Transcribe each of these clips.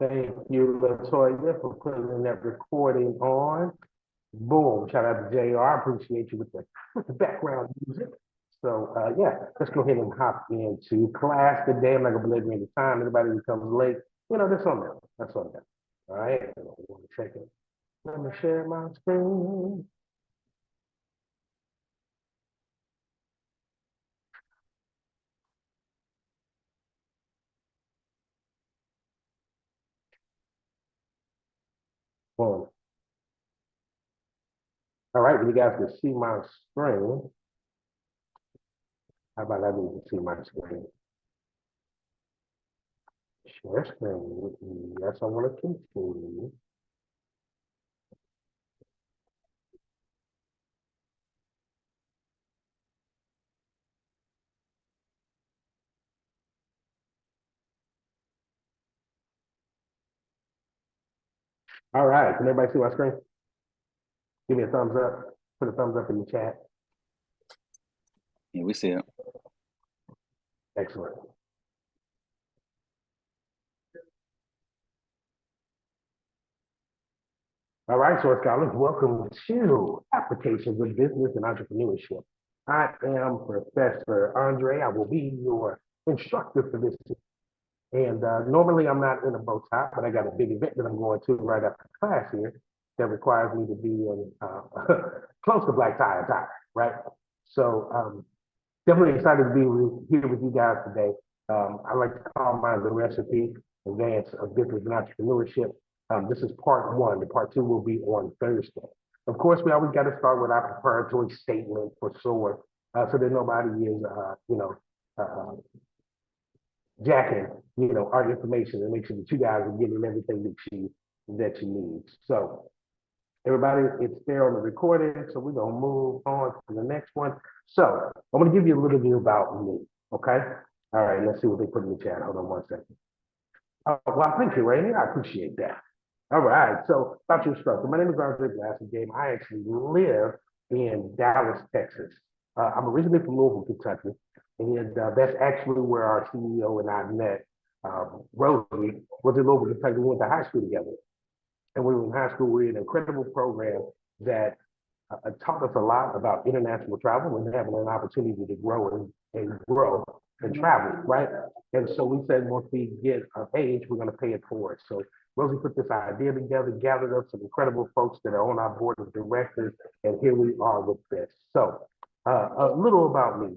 Thank you, Latoya, for putting that recording on. Boom. Shout out to JR. Appreciate you with the background music. So yeah, let's go ahead and hop into class today. I'm not gonna belabor any time. Anybody who comes late, that's on them. That's on them. All right. One second. Let me share my screen. Boom. All right, you guys can see my screen. How about I need to see my screen? Share screen. Yes, I want to continue. All right, can everybody see my screen? Give me a thumbs up. Put a thumbs up in the chat. Yeah, we see it. Excellent. All right, SOAR Scholars, welcome to Applications of Business and Entrepreneurship. I am Professor Aundre. I will be your instructor for this. And normally I'm not in a bow tie, but I got a big event that I'm going to right after class here that requires me to be in close to black tie attire, right? So definitely excited to be here with you guys today. I like to call mine the recipe, advance of business and entrepreneurship. This is part one. The part two will be on Thursday. Of course, we always got to start with our preparatory statement for SOAR, so that nobody is, jacking, our information and make sure that you guys are getting everything that you need. So everybody, it's there on the recording. So we're gonna move on to the next one. So I'm gonna give you a little bit about me. Okay. All right. Let's see what they put in the chat. Hold on one second. Well, thank you, Rainy. I appreciate that. All right. So about your instructor, my name is Aundre Blasingame. I actually live in Dallas, Texas. I'm originally from Louisville, Kentucky, and that's actually where our CEO and I met. Rosie was in Louisville, Kentucky. We went to high school together. And when we were in high school, we had an incredible program that taught us a lot about international travel and having an opportunity to grow and travel, right? And so we said, once we get of age, we're going to pay it forward. So Rosie put this idea together, gathered up some incredible folks that are on our board of directors, and here we are with this. So a little about me.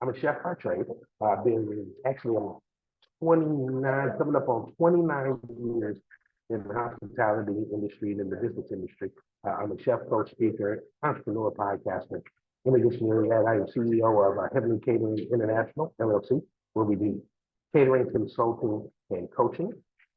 I'm a chef by trade. I've been actually on 29, coming up on 29 years in the hospitality industry and in the business industry. I'm a chef, coach, speaker, entrepreneur, podcaster. In addition to that, I am CEO of Heavenly Catering International, LLC, where we do catering, consulting, and coaching.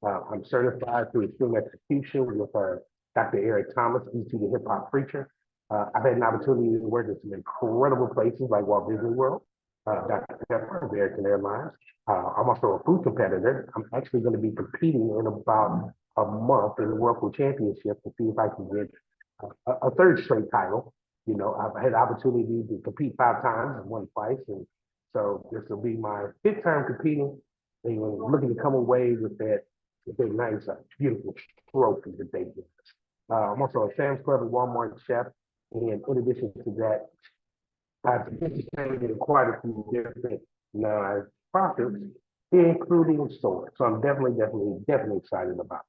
I'm certified through extreme execution with Dr. Eric Thomas, ET the Hip Hop Preacher. I've had an opportunity to work in some incredible places like Walt Disney World, Dr. Pepper, American Airlines. I'm also a food competitor. I'm actually going to be competing in about a month in the World Food Championship to see if I can get a third straight title. I've had the opportunity to compete 5 times and won twice. And so this will be my 5th time competing and looking to come away with that nice, beautiful trophy that they give us. I'm also a Sam's Club and Walmart chef. And in addition to that, I've participated in quite a few different profits, including SOAR. So I'm definitely excited about it.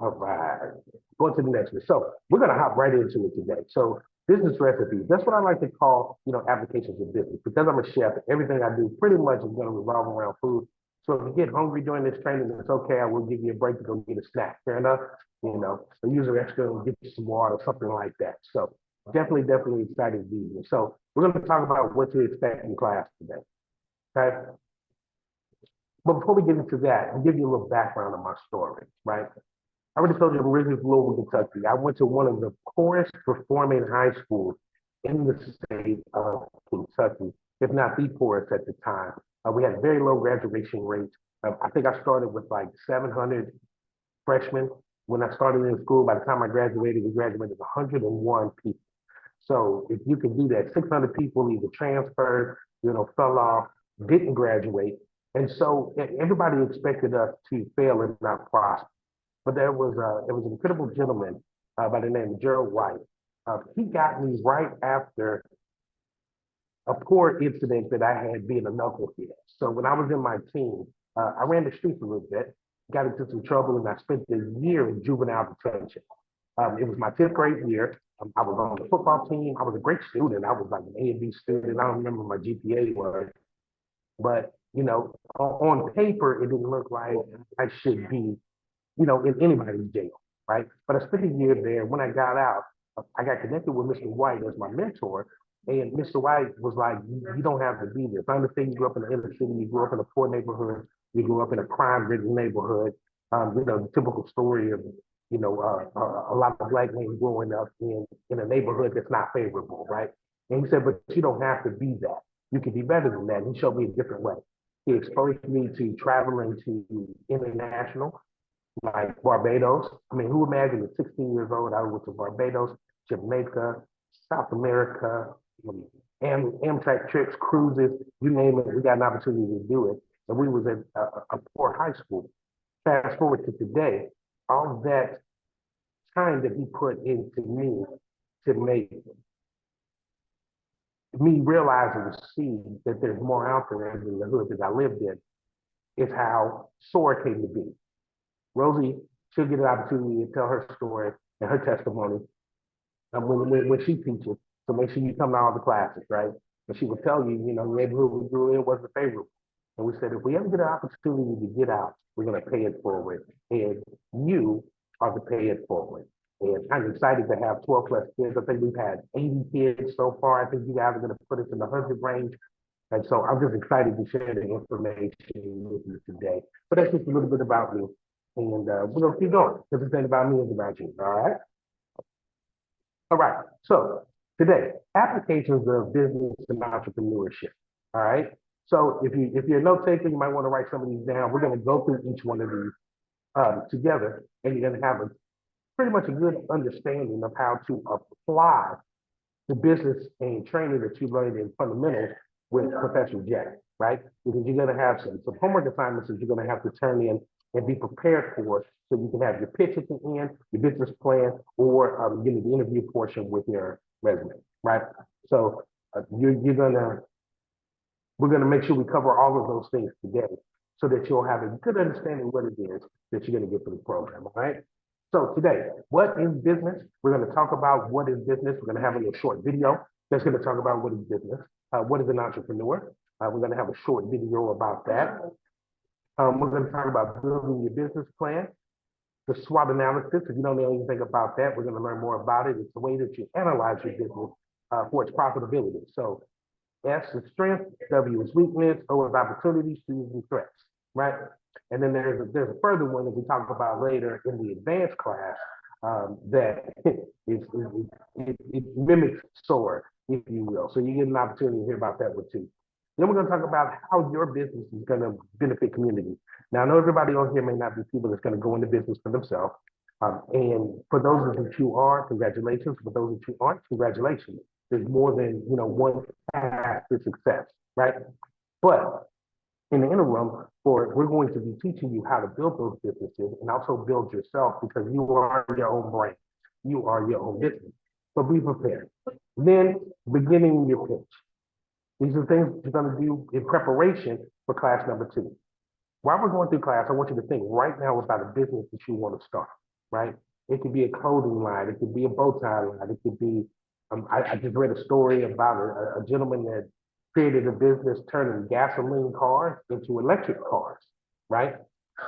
All right, going to the next one. So we're gonna hop right into it today. So business recipes, that's what I like to call, applications of business. Because I'm a chef, everything I do pretty much is gonna revolve around food. So if you get hungry during this training, it's okay. I will give you a break to go get a snack. Fair enough? So use an extra and get you some water, something like that. So definitely excited to be here. So we're going to talk about what to expect in class today. Okay. But before we get into that, I'll give you a little background on my story, right? I already told you I'm originally from Louisville, Kentucky. I went to one of the poorest performing high schools in the state of Kentucky, if not the poorest at the time. We had very low graduation rates. I think I started with like 700 freshmen. When I started in school, by the time I graduated, we graduated 101 people. So if you can do that, 600 people either transferred, fell off, didn't graduate. And so everybody expected us to fail and not prosper. But there was an incredible gentleman by the name of Gerald White. He got me right after a poor incident that I had being a knucklehead. So when I was in my teens, I ran the streets a little bit, got into some trouble, and I spent a year in juvenile detention. It was my 10th grade year. I was on the football team. I was a great student. I was like an A and B student. I don't remember my GPA was, but on paper, it didn't look like I should be in anybody's jail, right? But I spent a year there. When I got out, I got connected with Mr. White as my mentor. And Mr. White was like, you don't have to be this. I understand you grew up in the inner city, you grew up in a poor neighborhood, you grew up in a crime-ridden neighborhood. The typical story of, a lot of black men growing up in a neighborhood that's not favorable, right? And he said, but you don't have to be that. You can be better than that. And he showed me a different way. He exposed me to traveling to international, like Barbados. I mean, who imagined at 16 years old, I went to Barbados, Jamaica, South America, Amtrak trips, cruises, you name it, we got an opportunity to do it. And we was at a poor high school. Fast forward to today, all that time that he put into me to make me realize and see that there's more out there than the hood that I lived in is how S.O.A.R came to be. Rosie, she'll get an opportunity to tell her story and her testimony when she teaches. So make sure you come to all the classes, right? But she will tell you, the neighborhood we grew in wasn't favorable. And we said, if we ever get an opportunity to get out, we're going to pay it forward. And you are to pay it forward. And I'm excited to have 12 plus kids. I think we've had 80 kids so far. I think you guys are going to put us in the 100 range. And so I'm just excited to share the information with you today. But that's just a little bit about me. And we're going to keep going because this ain't about me, it's about you. All right. All right. So today, applications of business and entrepreneurship. All right. So if you're a note taker, you might want to write some of these down. We're going to go through each one of these together, and you're going to have pretty much a good understanding of how to apply the business and training that you learned in fundamentals with Professor Jack, right? Because you're going to have some homework assignments that you're going to have to turn in and be prepared for, so you can have your pitch at the end, your business plan, or the interview portion with your resume, right? So we're gonna make sure we cover all of those things today, so that you'll have a good understanding of what it is that you're gonna get for the program, all right? So today, what is business? We're gonna talk about what is business. We're gonna have a little short video that's gonna talk about what is business, what is an entrepreneur. We're gonna have a short video about that. We're going to talk about building your business plan, the SWOT analysis. If you don't know anything about that, we're going to learn more about it. It's the way that you analyze your business for its profitability. So S is strength, W is weakness, O is opportunities, C is threats, right? And then there's a further one that we talk about later in the advanced class that it mimics S.O.A.R, if you will. So you get an opportunity to hear about that one too. Then we're going to talk about how your business is going to benefit community. Now, I know everybody on here may not be people that's going to go into business for themselves. And for those that you are, congratulations. For those that you aren't, congratulations. There's more than one path to success, right? But in the interim, we're going to be teaching you how to build those businesses and also build yourself, because you are your own brand. You are your own business. So be prepared. Then beginning your pitch. These are things you're going to do in preparation for class number 2. While we're going through class, I want you to think right now about a business that you want to start, right? It could be a clothing line. It could be a bow tie line. It could be, I just read a story about a gentleman that created a business turning gasoline cars into electric cars, right?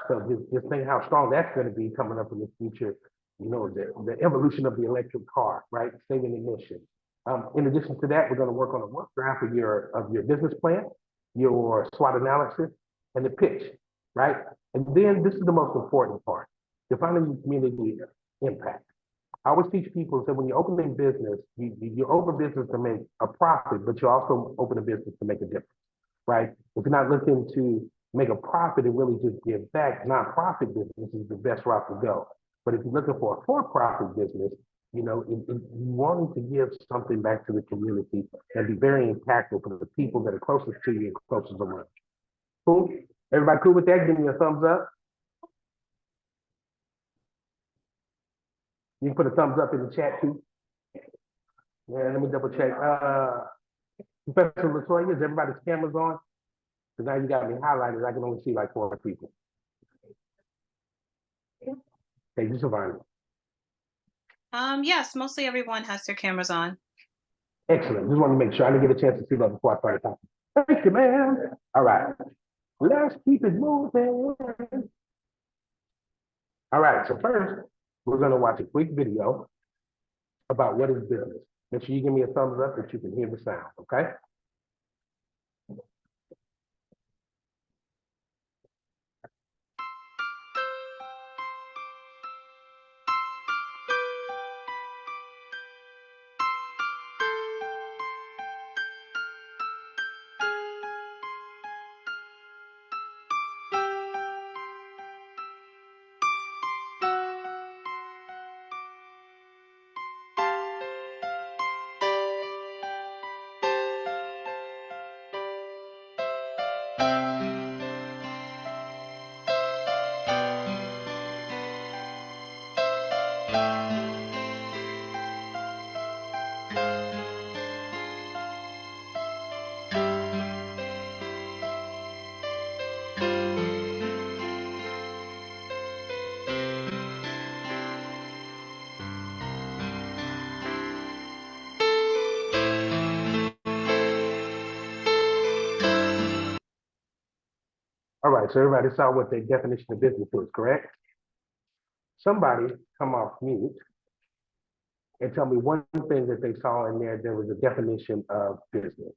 So just think how strong that's going to be coming up in the future. The evolution of the electric car, right? Saving emissions. In addition to that, we're going to work on a rough draft of your business plan, your SWOT analysis, and the pitch, right? And then this is the most important part: defining your community impact. I always teach people that when you're opening business, you open business to make a profit, but you also open a business to make a difference, right? If you're not looking to make a profit and really just give back, nonprofit business is the best route to go. But if you're looking for a for-profit business, you wanting to give something back to the community and be very impactful for the people that are closest to you and closest around. Cool? Everybody cool with that? Give me a thumbs up. You can put a thumbs up in the chat too. Yeah, let me double check. Professor Latoya, is everybody's cameras on? Because now you got me highlighted. I can only see like 4 people. Thank you, Savannah. Yes, mostly everyone has their cameras on. Excellent. Just want to make sure I didn't get a chance to see that before I started talking. Thank you, man. All right. Let's keep it moving. All right. So first, we're going to watch a quick video about what is business. Make sure you give me a thumbs up that you can hear the sound, okay? All right, so everybody saw what the definition of business is, correct? Somebody come off mute and tell me one thing that they saw in there that was a definition of business.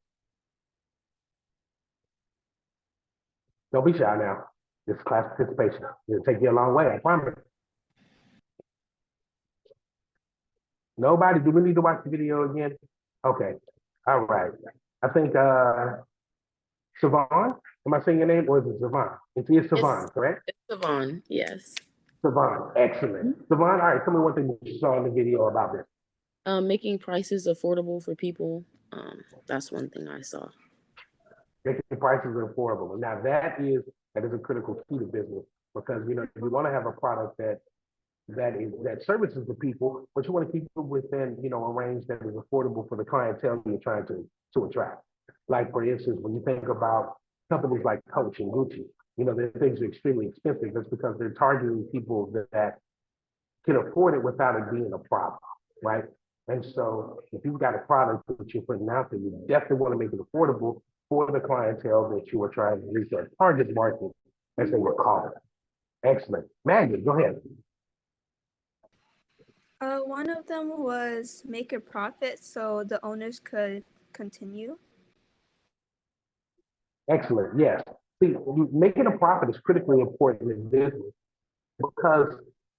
Don't be shy now. This is class participation. It'll take you a long way, I promise. Nobody, do we need to watch the video again? Okay, all right. I think Savon, am I saying your name or is it Savon? It is Savon, correct? It's Savon, yes. Savon, excellent. Savon, all right, tell me one thing you saw in the video about this. Making prices affordable for people. That's one thing I saw. Making prices affordable. Now that is a critical key to business because you want to have a product that services the people, but you want to keep it within a range that is affordable for the clientele you're trying to attract. Like for instance, when you think about companies like Coach and Gucci, their things are extremely expensive. That's because they're targeting people that can afford it without it being a problem, right? And so if you've got a product that you're putting out there, you definitely want to make it affordable for the clientele that you are trying to reach, that target market, as they would call it. Excellent. Maggie, go ahead. One of them was make a profit so the owners could continue. Excellent. Yes. See, making a profit is critically important in business because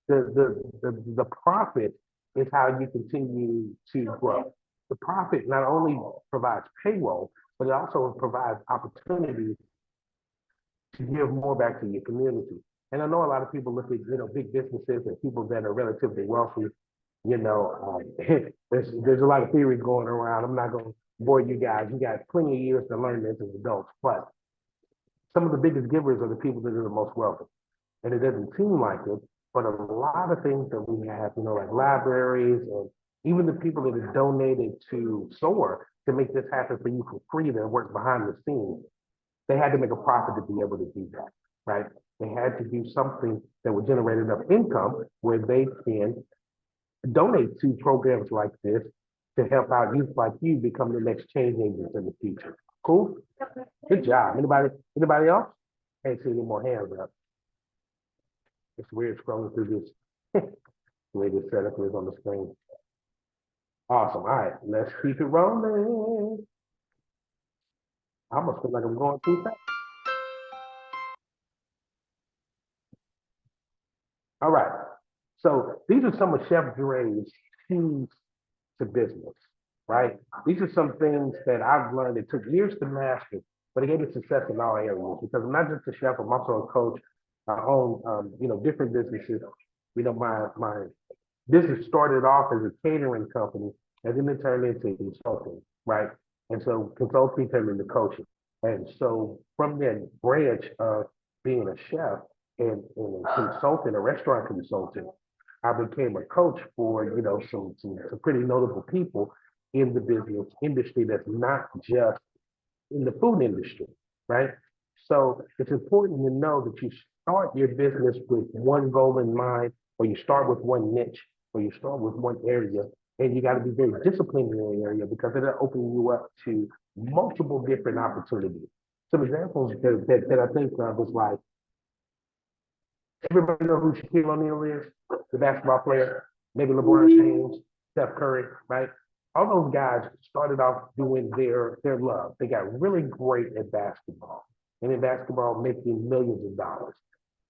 the profit is how you continue to grow. The profit not only provides payroll, but it also provides opportunities to give more back to your community. And I know a lot of people look at big businesses and people that are relatively wealthy. There's a lot of theory going around. I'm not going to bore you guys. You got plenty of years to learn this as adults, but some of the biggest givers are the people that are the most wealthy. And it doesn't seem like it, but a lot of things that we have, like libraries and even the people that have donated to S.O.A.R to make this happen for you for free that work behind the scenes, they had to make a profit to be able to do that, right? They had to do something that would generate enough income where they can donate to programs like this to help out youth like you become the next change agents in the future. Cool? Good job. Anybody else? I ain't see any more hands up. It's weird scrolling through this. The way this setup is on the screen. Awesome. All right, let's keep it rolling. I almost feel like I'm going too fast. All right. So these are some of Chef Dre's keys to business, right? These are some things that I've learned. It took years to master, but it gave me success in all areas because I'm not just a chef, I'm also a coach. I own, different businesses. My business started off as a catering company, and then it turned into consulting, right? And so consulting turned into coaching. And so from that branch of being a chef and a consultant, a restaurant consultant, I became a coach for, some pretty notable people in the business industry that's not just in the food industry, right? So it's important to know that you start your business with one goal in mind, or you start with one niche, or you start with one area, and you got to be very disciplined in that area because it'll open you up to multiple different opportunities. Some examples that I think of is like, everybody know who Shaquille O'Neal is, the basketball player, maybe LeBron James, Steph Curry, right? All those guys started off doing their love. They got really great at basketball, and in basketball, making millions of dollars.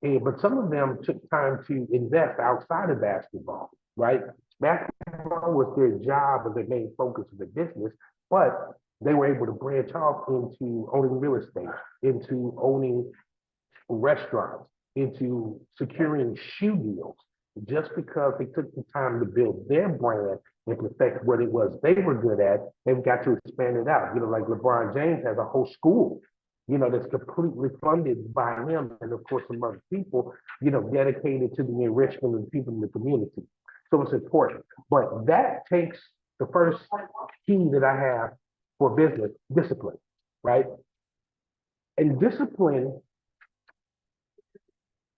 But some of them took time to invest outside of basketball, right? Basketball was their job or their main focus of the business, but they were able to branch off into owning real estate, into owning restaurants, into securing shoe deals, just because they took the time to build their brand and perfect what it was they were good at. They've got to expand it out. Like LeBron James has a whole school, that's completely funded by him and of course some other people, dedicated to the enrichment of the people in the community. So it's important. But that takes the first key that I have for business, discipline, right? And discipline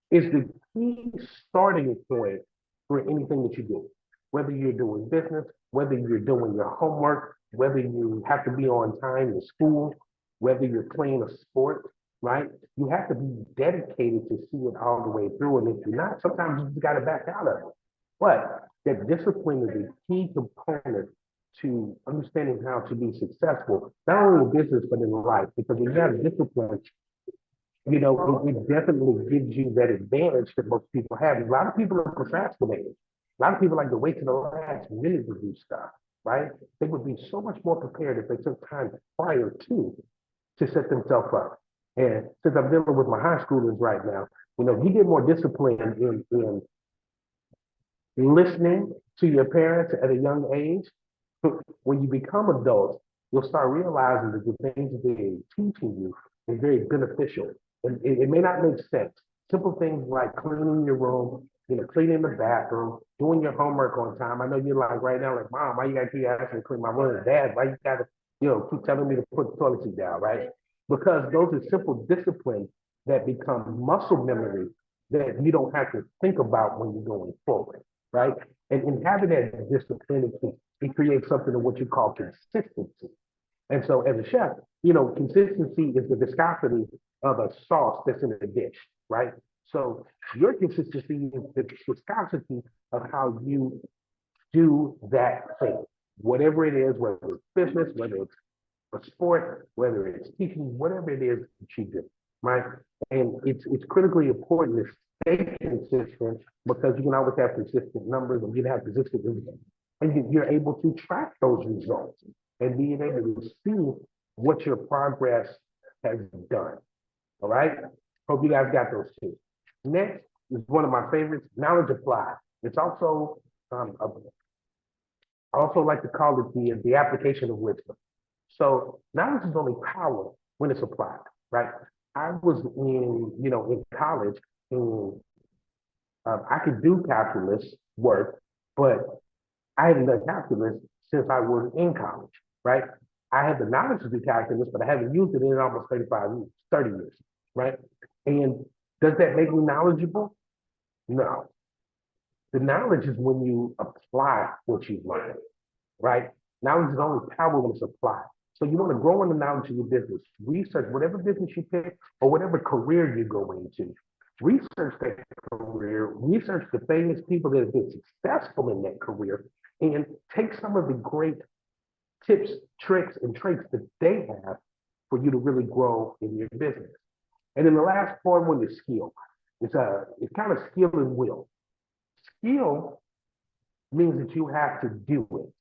is the key starting point for anything that you do. Whether you're doing business, whether you're doing your homework, whether you have to be on time in school, whether you're playing a sport, right? You have to be dedicated to see it all the way through. And if you're not, sometimes you just got to back out of it. But that discipline is a key component to understanding how to be successful, not only in business, but in life. Because when you have discipline, it definitely gives you that advantage that most people have. A lot of people are procrastinators. A lot of people like to wait to the last minute to do stuff, right? They would be so much more prepared if they took time prior to set themselves up. And since I'm dealing with my high schoolers right now, you get more discipline in listening to your parents at a young age. When you become adults, you'll start realizing that the things that they're teaching you is very beneficial. And it may not make sense. Simple things like cleaning your room, cleaning the bathroom, doing your homework on time. I know you're like right now, like, Mom, why you gotta keep asking me to clean my room? Dad, why you gotta, keep telling me to put the toilet seat down, right? Because those are simple disciplines that become muscle memory that you don't have to think about when you're going forward, right? And having that discipline, it creates something of what you call consistency. And so as a chef, consistency is the viscosity of a sauce that's in a dish, right? So your consistency is the viscosity of how you do that thing, whatever it is, whether it's business, whether it's a sport, whether it's teaching, whatever it is that you do, right? And it's critically important to stay consistent because you can always have consistent numbers and you can have consistent results. And you're able to track those results and being able to see what your progress has done. All right. Hope you guys got those two. Next is one of my favorites, knowledge applied. It's also, I also like to call it the application of wisdom. So knowledge is only power when it's applied, right? I was in college and I could do calculus work, but I hadn't done calculus since I was in college, right? I had the knowledge to do calculus, but I haven't used it in almost 35 years, 30 years, right? And does that make me knowledgeable? No. The knowledge is when you apply what you've learned, right? Knowledge is only power when it's applied. So you want to grow in the knowledge of your business. Research whatever business you pick or whatever career you go into. Research that career, research the famous people that have been successful in that career, and take some of the great tips, tricks, and traits that they have for you to really grow in your business. And then the last part one is skill. It's kind of skill and will. Skill means that you have to do it.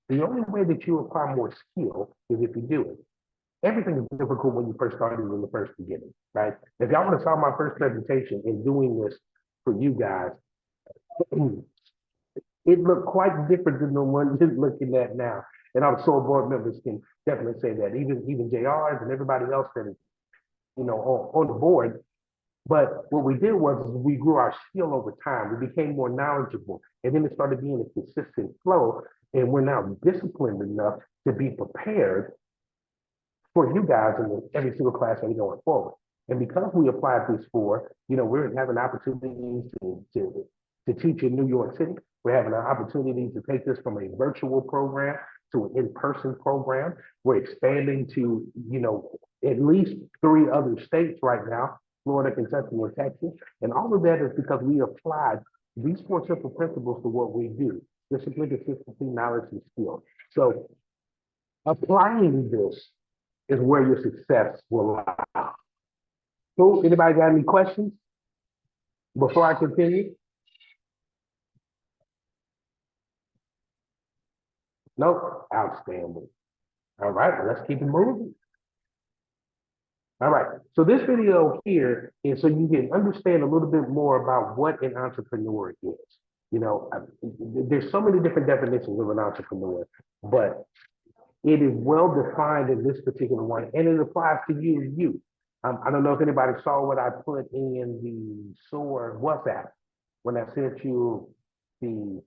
The only way that you acquire more skill is if you do it. Everything is difficult when you first started in the first beginning, right? If y'all want to saw my first presentation in doing this for you guys, it looked quite different than the one you're looking at now. And our SO.A.R board members can definitely say that. Even JRs and everybody else that is, on the board, But what we did was we grew our skill over time. We became more knowledgeable. And then it started being a consistent flow. And we're now disciplined enough to be prepared for you guys in every single class that we're going forward. And because we applied these four, we're having opportunities to teach in New York City. We're having an opportunity to take this from a virtual program to an in-person program. We're expanding to, at least 3 other states right now, Florida, Kentucky, and Texas. And all of that is because we applied these 4 simple principles to what we do: discipline, consistency, knowledge, and skill. So applying this is where your success will lie. So, anybody got any questions before I continue? Nope. Outstanding. All right, well, let's keep it moving. All right, so this video here is so you can understand a little bit more about what an entrepreneur is. There's so many different definitions of an entrepreneur, but it is well defined in this particular one, and it applies to you. I don't know if anybody saw what I put in the S.O.A.R WhatsApp when I sent you the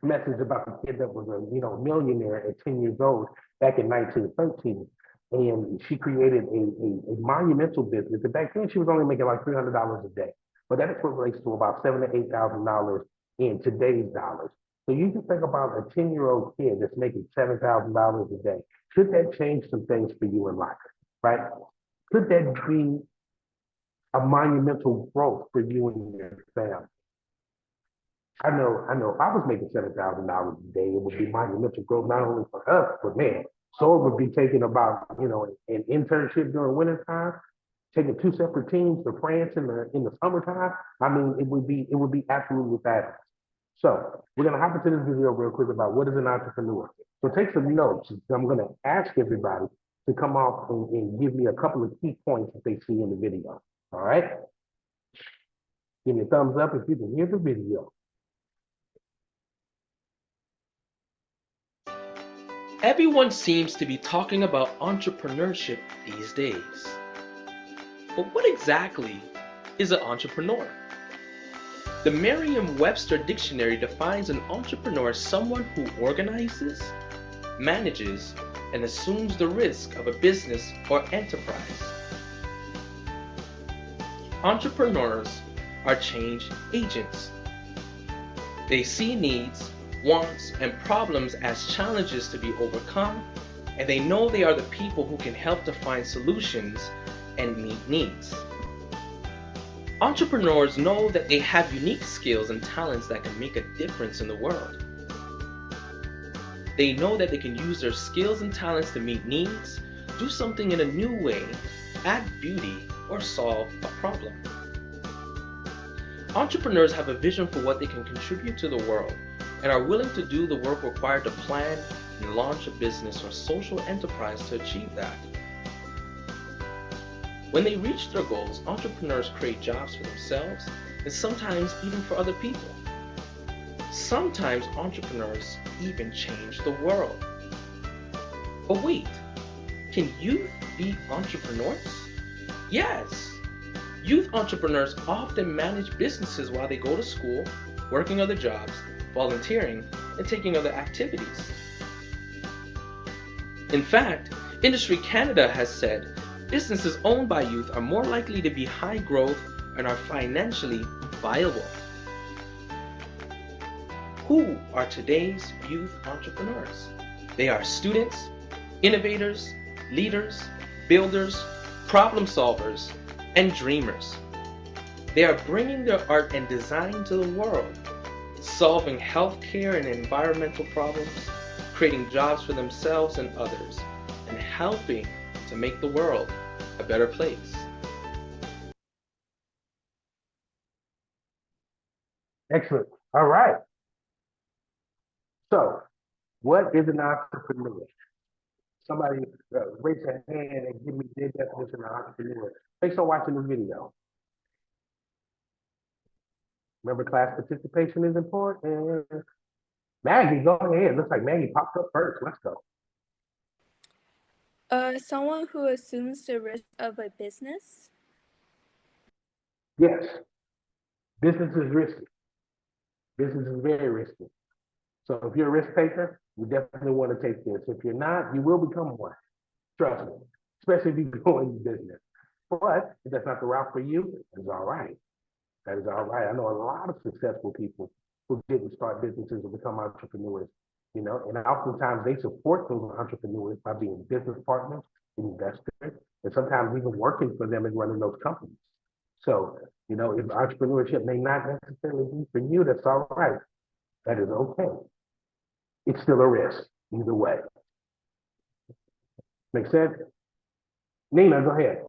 message about the kid that was a millionaire at 10 years old back in 1913. And she created a monumental business. And back then she was only making like $300 a day. But that equates to about $7,000 to $8,000 in today's dollars. So you can think about a 10-year-old kid that's making $7,000 a day. Should that change some things for you in life, right? Could that be a monumental growth for you and your family? I know if I was making $7,000 a day, it would be monumental growth, not only for us, but man, so it would be taking about, an internship during winter time, taking 2 separate teams to France in the summertime. I mean, it would be absolutely fabulous. So we're gonna hop into this video real quick about what is an entrepreneur. So take some notes. I'm gonna ask everybody to come off and give me a couple of key points that they see in the video. All right? Give me a thumbs up if you can hear the video. Everyone seems to be talking about entrepreneurship these days. But what exactly is an entrepreneur? The Merriam-Webster dictionary defines an entrepreneur as someone who organizes, manages, and assumes the risk of a business or enterprise. Entrepreneurs are change agents. They see needs, wants, and problems as challenges to be overcome, and they know they are the people who can help to find solutions and meet needs. Entrepreneurs know that they have unique skills and talents that can make a difference in the world. They know that they can use their skills and talents to meet needs, do something in a new way, add beauty, or solve a problem. Entrepreneurs have a vision for what they can contribute to the world and are willing to do the work required to plan and launch a business or social enterprise to achieve that. When they reach their goals, entrepreneurs create jobs for themselves and sometimes even for other people. Sometimes entrepreneurs even change the world. But wait, can youth be entrepreneurs? Yes! Youth entrepreneurs often manage businesses while they go to school, working other jobs, volunteering, and taking other activities. In fact, Industry Canada has said businesses owned by youth are more likely to be high growth and are financially viable. Who are today's youth entrepreneurs? They are students, innovators, leaders, builders, problem solvers, and dreamers. They are bringing their art and design to the world, solving healthcare and environmental problems, creating jobs for themselves and others, and helping to make the world a better place. Excellent. All right. So, what is an entrepreneur? Somebody raise their hand and give me their definition of entrepreneur. Thanks for watching the video. Remember, class participation is important. Maggie, go ahead. Looks like Maggie popped up first. Let's go. Someone who assumes the risk of a business. Yes, business is risky. Business is very risky. So if you're a risk taker, you definitely want to take this. If you're not, you will become one. Trust me, especially if you go into business. But if that's not the route for you, it's all right. That is all right. I know a lot of successful people who didn't start businesses or become entrepreneurs, and oftentimes they support those entrepreneurs by being business partners, investors, and sometimes even working for them and running those companies. So, if entrepreneurship may not necessarily be for you, that's all right. That is okay. It's still a risk either way. Make sense? Nina, go ahead.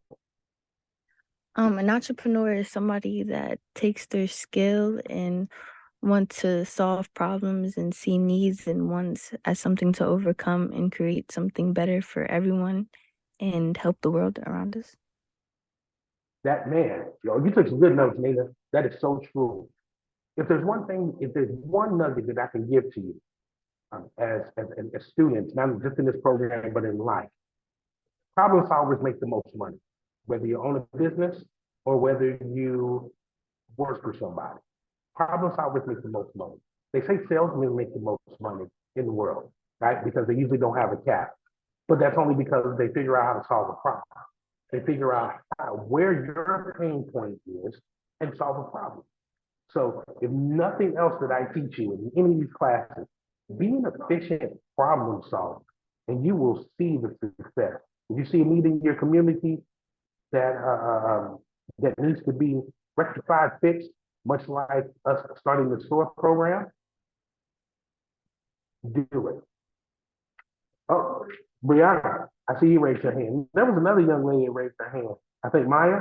An entrepreneur is somebody that takes their skill and wants to solve problems and see needs and wants as something to overcome and create something better for everyone and help the world around us. That man, you took some good notes, Nina. That is so true. If there's one nugget that I can give to you as students, not just in this program, but in life, problem solvers make the most money, whether you own a business or whether you work for somebody. Problem solvers make the most money. They say salesmen make the most money in the world, right? Because they usually don't have a cap. But that's only because they figure out how to solve a problem. They figure out where your pain point is and solve a problem. So if nothing else that I teach you in any of these classes, be an efficient problem solver and you will see the success. If you see a need in your community that that needs to be rectified, fixed, much like us starting the S.O.A.R program, do it. Oh, Brianna, I see you raise your hand. There was another young lady that raised her hand. I think Maya.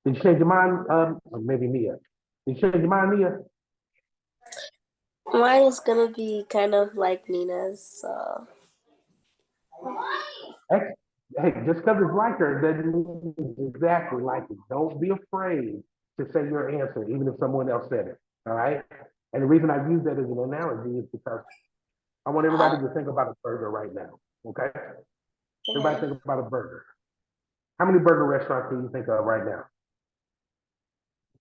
Did you change your mind? Or maybe Mia. Did you change your mind, Mia? Mine is gonna be kind of like Nina's. Hey, just because it's like her doesn't mean it's exactly like it. Don't be afraid to say your answer, even if someone else said it. All right. And the reason I use that as an analogy is because I want everybody to think about a burger right now. Okay. Everybody think about a burger. How many burger restaurants can you think of right now?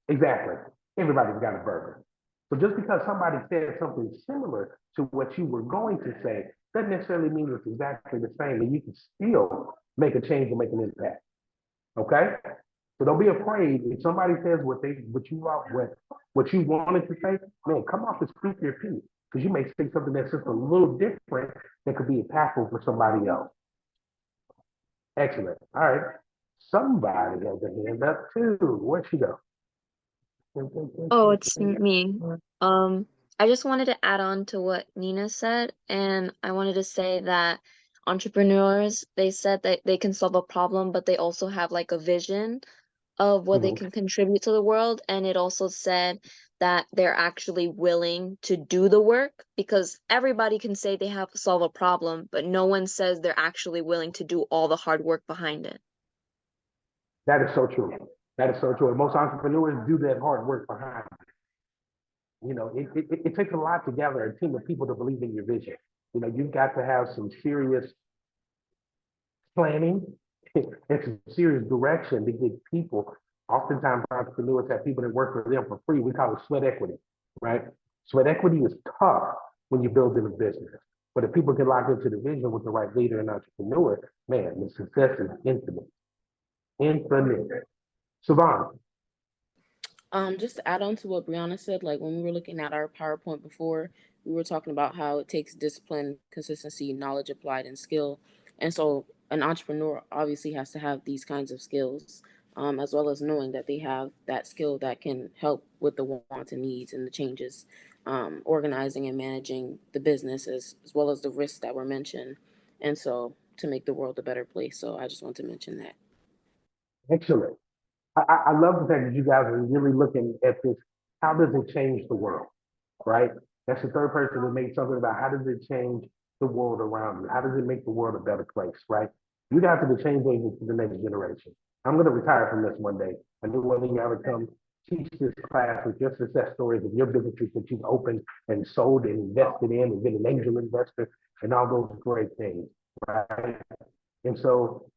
Exactly. Everybody's got a burger. So just because somebody said something similar to what you were going to say doesn't necessarily mean it's exactly the same, and you can still make a change and make an impact. Okay? So don't be afraid if somebody says what you wanted to say, man, come off and speak your piece. Because you may say something that's just a little different that could be impactful for somebody else. Excellent. All right. Somebody has a hand up too. Where'd she go? Oh, it's me. I just wanted to add on to what Nina said, and I wanted to say that entrepreneurs, they said that they can solve a problem, but they also have like a vision of what they can contribute to the world. And it also said that they're actually willing to do the work because everybody can say they have to solve a problem, but no one says they're actually willing to do all the hard work behind it. That is so true. That is so true. And most entrepreneurs do that hard work behind it. It takes a lot to gather a team of people to believe in your vision. You've got to have some serious planning and some serious direction to get people. Oftentimes, entrepreneurs have people that work for them for free. We call it sweat equity, right? Sweat equity is tough when you're building a business. But if people can lock into the vision with the right leader and entrepreneur, man, the success is infinite. Infinite. Savannah. Just to add on to what Brianna said, like when we were looking at our PowerPoint before, we were talking about how it takes discipline, consistency, knowledge applied, and skill. And so an entrepreneur obviously has to have these kinds of skills, as well as knowing that they have that skill that can help with the wants and needs and the changes, organizing and managing the business as well as the risks that were mentioned. And so to make the world a better place. So I just want to mention that. Excellent. I love the fact that you guys are really looking at this. How does it change the world, right? That's the third person that made something about how does it change the world around you? How does it make the world a better place, right? You guys are the change agents for the next generation. I'm going to retire from this one day. I knew one of you ever come teach this class with your success stories of your businesses that you've opened and sold and invested in and been an angel investor and all those great things, right? And so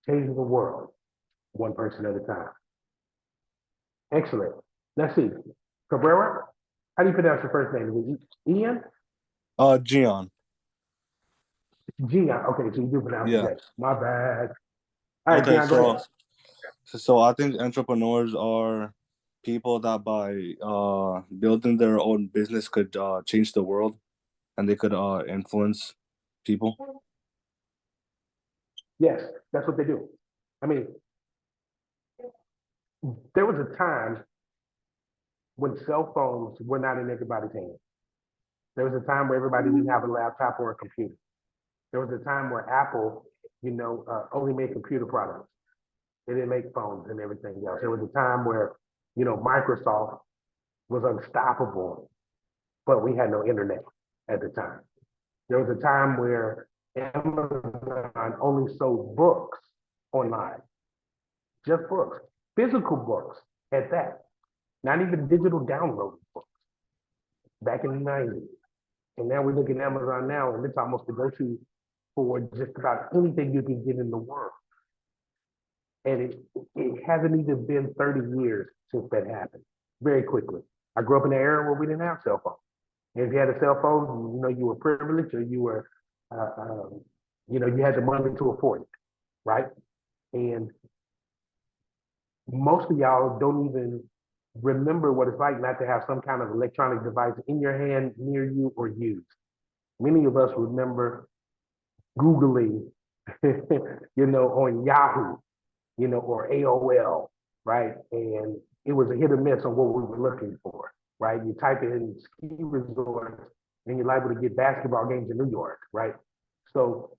changing the world one person at a time. Excellent. Let's see. Cabrera, how do you pronounce your first name? Is it Ian? Gian. Gian. Okay, so you do pronounce it Yeah. that. My bad. All right, Okay, Gian, go ahead. so I think entrepreneurs are people that by building their own business could change the world, and they could influence people. Yes, that's what they do. I mean, there was a time when cell phones were not in everybody's hands. There was a time where everybody didn't have a laptop or a computer. There was a time where Apple, only made computer products. They didn't make phones and everything else. There was a time where, Microsoft was unstoppable, but we had no internet at the time. There was a time where Amazon only sold books online, just books, physical books at that, not even digital download books back in the 90s. And now we look at Amazon now, and it's almost the go-to for just about anything you can get in the world. And it hasn't even been 30 years since that happened, very quickly. I grew up in an era where we didn't have cell phones. And if you had a cell phone, you were privileged, or you were, you had the money to afford it, right? And most of y'all don't even remember what it's like not to have some kind of electronic device in your hand, near you, or used. Many of us remember Googling, on Yahoo, or AOL, right? And it was a hit or miss on what we were looking for, right? You type it in ski resorts and you're liable to get basketball games in New York, right? So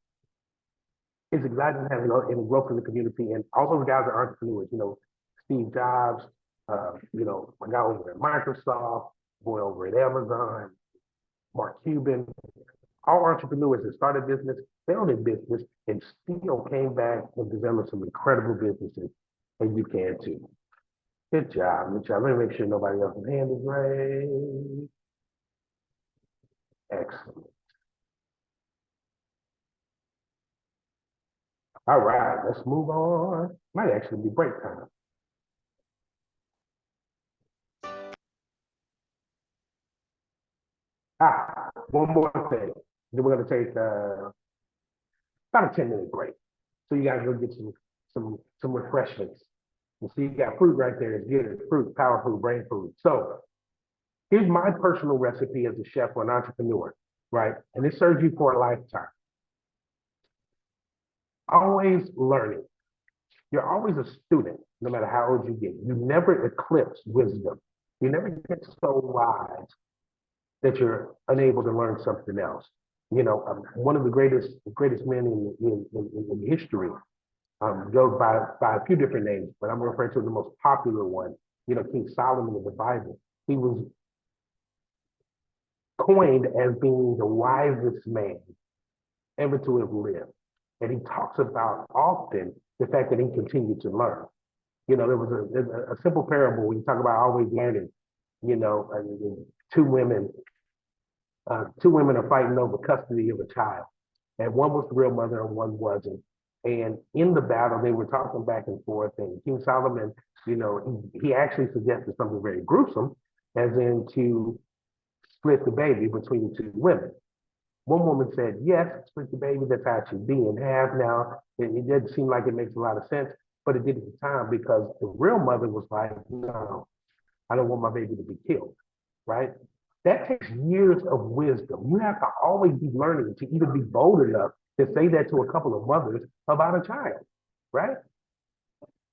it's exciting to have and growth in the community. And all those guys are entrepreneurs, Steve Jobs, my guy over at Microsoft, boy over at Amazon, Mark Cuban, all entrepreneurs that started business, failed in business, and still came back and developed some incredible businesses. And you can too. Good job, good job. Let me make sure nobody else's hand is raised. Excellent. All right, let's move on. Might actually be break time. One more thing. Then we're gonna take about a 10-minute break. So you guys go get some refreshments. You see, you got fruit right there. It's good. Fruit, power food, brain food. So here's my personal recipe as a chef or an entrepreneur, right? And it serves you for a lifetime. Always learning. You're always a student, no matter how old you get. You never eclipse wisdom. You never get so wise that you're unable to learn something else. One of the greatest men in history goes by a few different names, but I'm referring to the most popular one. King Solomon of the Bible. He was coined as being the wisest man ever to have lived. And he talks about often the fact that he continued to learn. There was a simple parable when you talk about always learning. Two women are fighting over custody of a child, and one was the real mother and one wasn't. And in the battle, they were talking back and forth. And King Solomon, he actually suggested something very gruesome, as in to split the baby between the two women. One woman said, yes, split the baby, that's how it should be in half now. It doesn't seem like it makes a lot of sense, but it did at the time because the real mother was like, no, I don't want my baby to be killed, right? That takes years of wisdom. You have to always be learning to even be bold enough to say that to a couple of mothers about a child, right?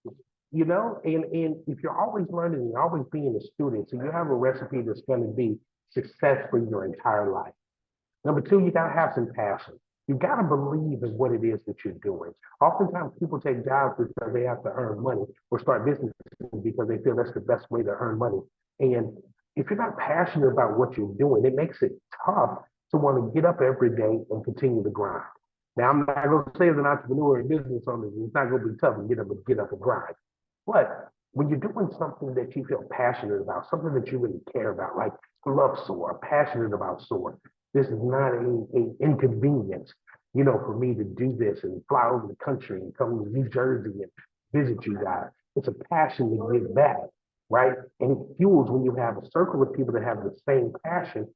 And if you're always learning and always being a student, so you have a recipe that's going to be success for your entire life. Number two, you gotta have some passion. You gotta believe in what it is that you're doing. Oftentimes people take jobs because they have to earn money or start businesses because they feel that's the best way to earn money. And if you're not passionate about what you're doing, it makes it tough to want to get up every day and continue to grind. Now, I'm not gonna say as an entrepreneur and business owner, it's not gonna be tough to get up and grind. But when you're doing something that you feel passionate about, something that you really care about, like love S.O.A.R, passionate about S.O.A.R, this is not an inconvenience, for me to do this and fly over the country and come to New Jersey and visit you guys. It's a passion to give back. right? And it fuels when you have a circle of people that have the same passion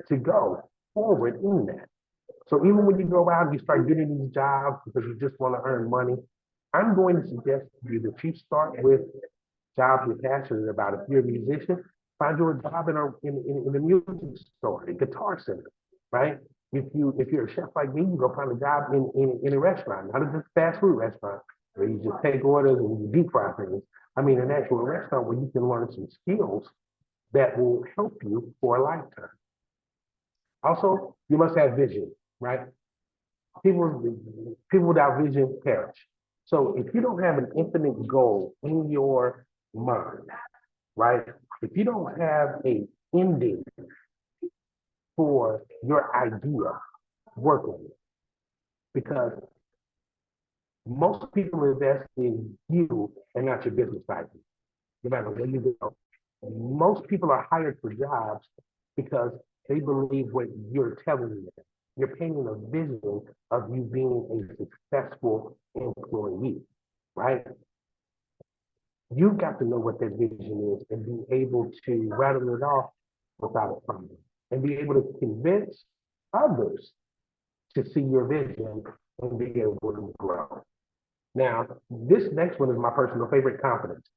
to go forward in that. So even when you go out and you start getting these jobs because you just want to earn money, I'm going to suggest to you that you start with jobs you're passionate about. If you're a musician, find you a job in a music store, a guitar center, right? If you're a chef like me, you go find a job in a restaurant, not a just fast food restaurant where you just take orders and you deep fry things. I mean, an actual restaurant where you can learn some skills that will help you for a lifetime. Also, you must have vision, right? People without vision perish. So if you don't have an infinite goal in your mind, right? If you don't have a ending for your idea, work on it. Because most people invest in you and not your business idea, no matter where you go. Most people are hired for jobs because they believe what you're telling them. You're painting a vision of you being a successful employee, right? You've got to know what that vision is and be able to rattle it off without a problem and be able to convince others to see your vision and be able to grow. Now, this next one is my personal favorite, confidence.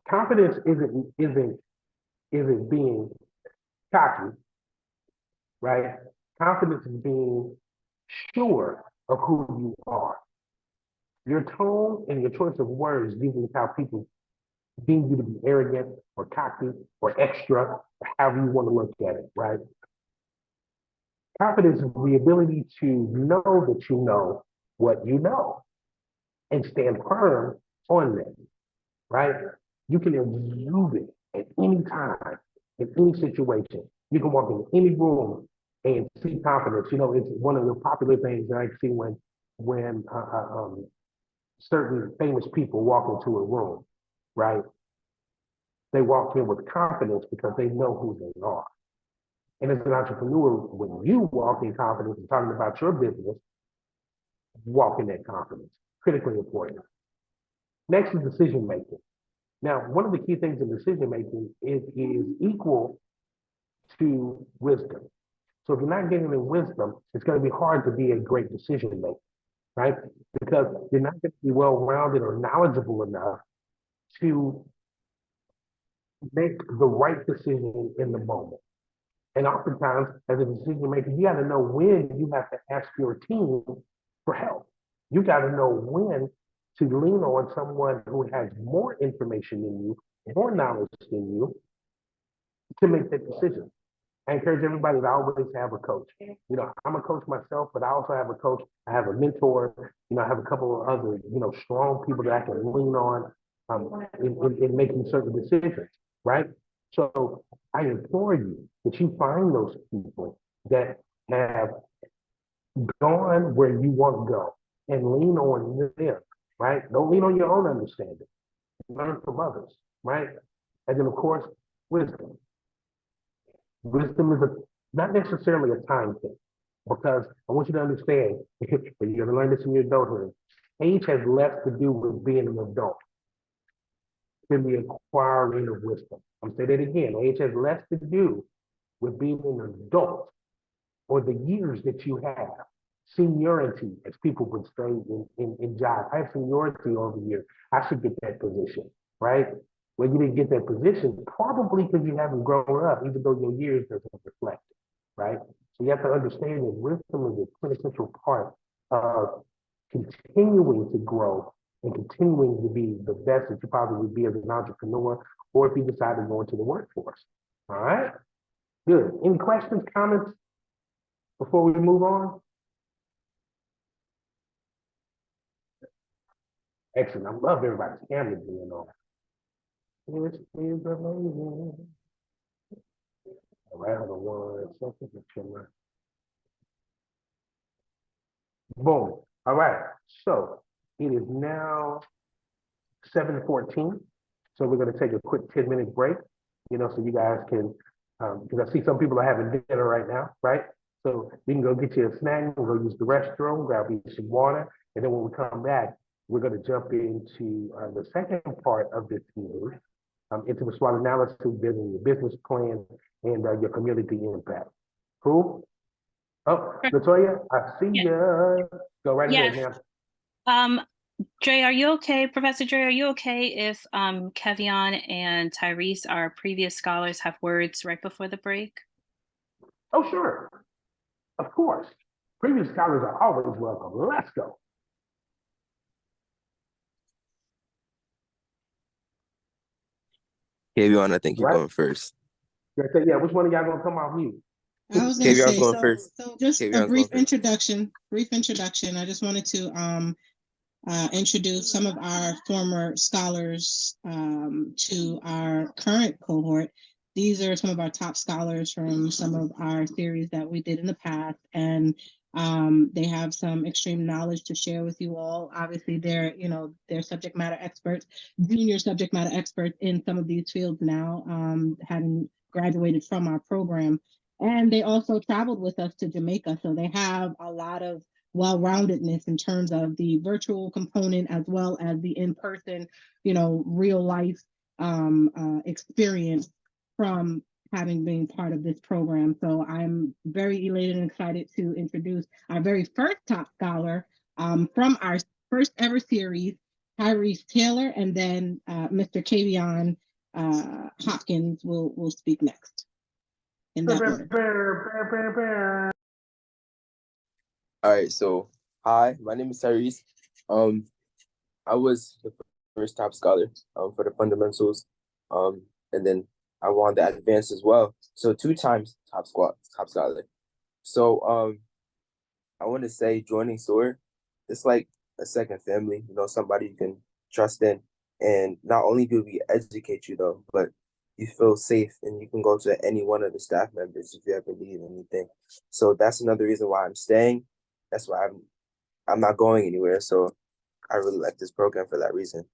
Confidence isn't being cocky, right? Confidence is being sure of who you are. Your tone and your choice of words usually how people deem you to be arrogant or cocky or extra, or however you want to look at it, right? Confidence is the ability to know that you know what you know and stand firm on that, right? You can exude it at any time, in any situation. You can walk in any room and see confidence. You know, it's one of the popular things that I see when certain famous people walk into a room, right? They walk in with confidence because they know who they are. And as an entrepreneur, when you walk in confidence and talking about your business, walk in that confidence. Critically important. Next is decision making. Now, one of the key things in decision making is equal to wisdom. So if you're not getting the wisdom, it's going to be hard to be a great decision maker, right? Because you're not going to be well-rounded or knowledgeable enough to make the right decision in the moment. And oftentimes, as a decision maker, you got to know when you have to ask your team for help. You got to know when to lean on someone who has more information than you, more knowledge than you, to make that decision. I encourage everybody to always have a coach. You know, I'm a coach myself, but I also have a coach. I have a mentor. You know, I have a couple of other, strong people that I can lean on in making certain decisions, right? So I implore you that you find those people that have gone where you want to go and lean on them, right? Don't lean on your own understanding. Learn from others, right? And then, of course, wisdom. Wisdom is not necessarily a time thing, because I want you to understand, and you're going to learn this in your adulthood, age has less to do with being an adult than the acquiring of wisdom. I'm saying that again. Age has less to do with being an adult or the years that you have. Seniority, as people would say in jobs. I have seniority over here. I should get that position, right? Well, you didn't get that position, probably because you haven't grown up, even though your years doesn't reflect it, right? So you have to understand that wisdom is a quintessential part of continuing to grow and continuing to be the best that you probably would be as an entrepreneur, or if you decide to go into the workforce. All right? Good. Any questions, comments before we move on? Excellent. I love everybody's camera being on. This is amazing. All right, hold on 1 second. Boom. All right. So it is now 7:14. So we're going to take a quick 10-minute break, so you guys can, because I see some people are having dinner right now, right? So you can go get you a snack, and go use the restroom, grab you some water, and then when we come back, we're going to jump into the second part of this series, into the SWOT analysis, building your business plan, and your community impact. Cool? Oh, Latoya, I see ya. Go right ahead, Yes. ma'am. Dre, are you okay? Professor Dre, are you okay if Kevion and Tyrese, our previous scholars, have words right before the break? Oh, sure. Of course. Previous scholars are always welcome. Let's go. Kevion, I think you're Right? going first. Yeah, which one of y'all gonna come off mute? I was going to Kevion's say, going first. so just a Kevion's brief going first. introduction. I just wanted to introduce some of our former scholars to our current cohort. These are some of our top scholars from some of our series that we did in the past, and they have some extreme knowledge to share with you all. Obviously, they're subject matter experts, junior subject matter experts in some of these fields now, having graduated from our program. And they also traveled with us to Jamaica, so they have a lot of well-roundedness in terms of the virtual component as well as the in-person, real life experience from having been part of this program. So I'm very elated and excited to introduce our very first top scholar from our first ever series, Tyrese Taylor, and then Mr. Kevion Hopkins will speak next in that order. All right, so hi, my name is Tyrese. I was the first top scholar for the fundamentals, and then I won the advanced as well. So 2 times top scholar. So I want to say joining S.O.A.R, it's like a second family. Somebody you can trust in, and not only do we educate you though, but you feel safe and you can go to any one of the staff members if you ever need anything. So that's another reason why I'm staying. That's why I'm not going anywhere. So I really like this program for that reason.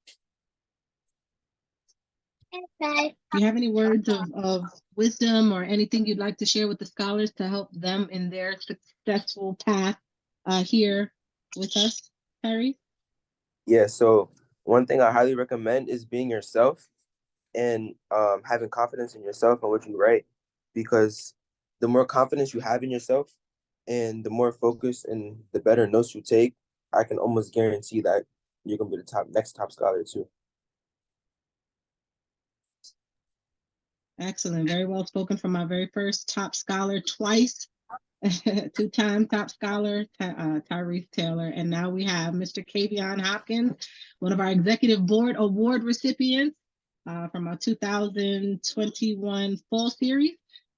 Do you have any words of wisdom or anything you'd like to share with the scholars to help them in their successful path here with us, Harry? Yeah, so one thing I highly recommend is being yourself and having confidence in yourself and what you write, because the more confidence you have in yourself and the more focus and the better notes you take, I can almost guarantee that you're gonna be the next top scholar too. Excellent. Very well spoken from our very first top scholar twice, 2-time top scholar, Tyrese Taylor. And now we have Mr. Kevion Hopkins, one of our executive board award recipients from our 2021 fall series.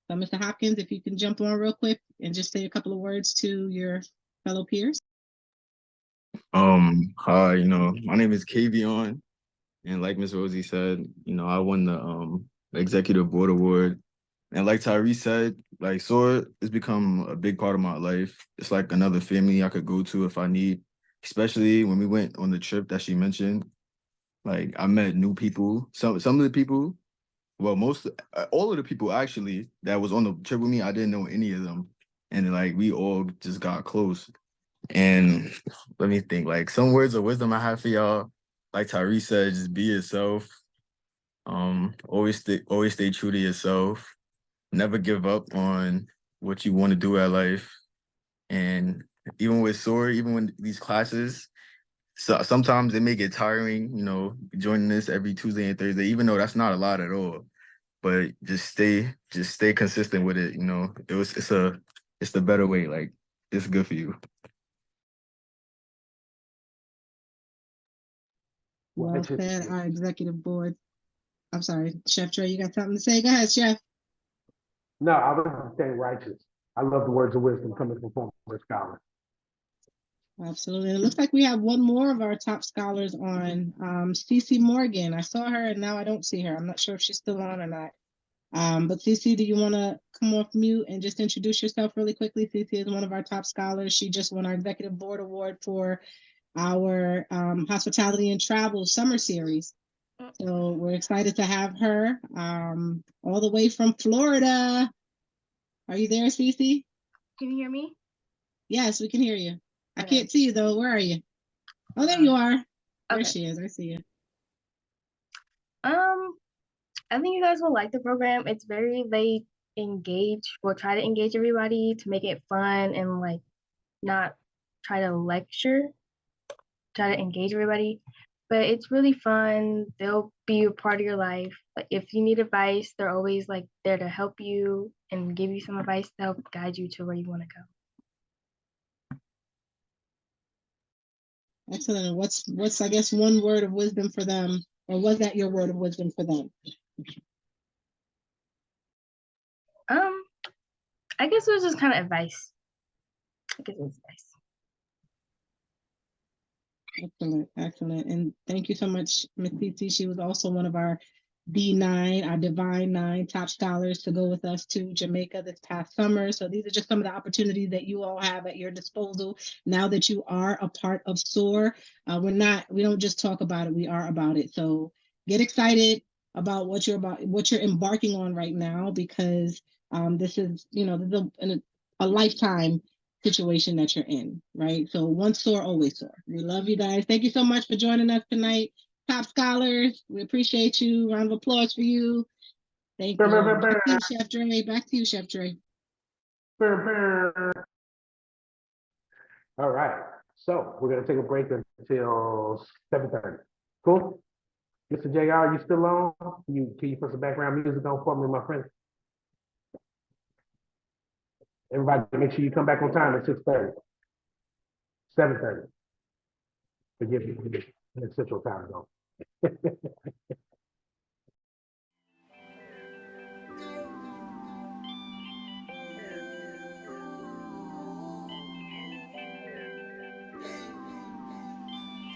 So Mr. Hopkins, if you can jump on real quick and just say a couple of words to your fellow peers. Hi, my name is Kevion, and like Miss Rosie said, I won the executive board award. And like Tyrese said, like S.O.A.R has become a big part of my life. It's like another family I could go to if I need, especially when we went on the trip that she mentioned. Like I met new people. Some of the people, well, all of the people actually that was on the trip with me, I didn't know any of them. And like we all just got close. And let me think, like some words of wisdom I have for y'all. Like Tyrese said, just be yourself. Always stay true to yourself. Never give up on what you want to do at life. And even with S.O.A.R, even when these classes, so sometimes it may get tiring, joining this every Tuesday and Thursday, even though that's not a lot at all. But just stay consistent with it. It's the better way. Like it's good for you. Well said, our executive board. I'm sorry, Chef Trey, you got something to say? Go ahead, Chef. No, I was saying righteous. I love the words of wisdom coming from former scholars. Absolutely. It looks like we have one more of our top scholars on, Cece Morgan. I saw her and now I don't see her. I'm not sure if she's still on or not. But Cece, do you want to come off mute and just introduce yourself really quickly? Cece is one of our top scholars. She just won our executive board award for our hospitality and travel summer series. So we're excited to have her all the way from Florida. Are you there, Cece? Can you hear me? Yes, we can hear you. I Okay. can't see you though. Where are you? Oh, there you are. There she is. I see you. I think you guys will like the program. It's very they engage or try to engage everybody to make it fun and like not try to lecture, try to engage everybody. But it's really fun. They'll be a part of your life. Like if you need advice, they're always like there to help you and give you some advice to help guide you to where you want to go. Excellent. And what's I guess one word of wisdom for them, or was that your word of wisdom for them? I guess it was just kind of advice. I guess it was advice. Excellent, excellent. And thank you so much, Ms. Titi. She was also one of our D9, our Divine 9 top scholars to go with us to Jamaica this past summer. So these are just some of the opportunities that you all have at your disposal now that you are a part of S.O.A.R. We don't just talk about it, we are about it. So get excited about what you're embarking on right now, because this is, this is a lifetime situation that you're in, right? So once S.O.A.R, always S.O.A.R. We love you guys. Thank you so much for joining us tonight. Top scholars, we appreciate you. Round of applause for you. Thank you. Back to you, Chef Dre. Back to you, Chef Dre. All right, so we're gonna take a break until 7:30. Cool? Mr. JR, you still on? Can you put some background music on for me, my friend? Everybody, make sure you come back on time at 6:30. 7:30. Forgive me, it's Central Time Zone.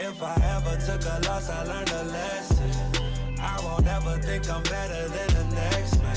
If I ever took a loss, I learned a lesson. I won't ever think I'm better than the next man.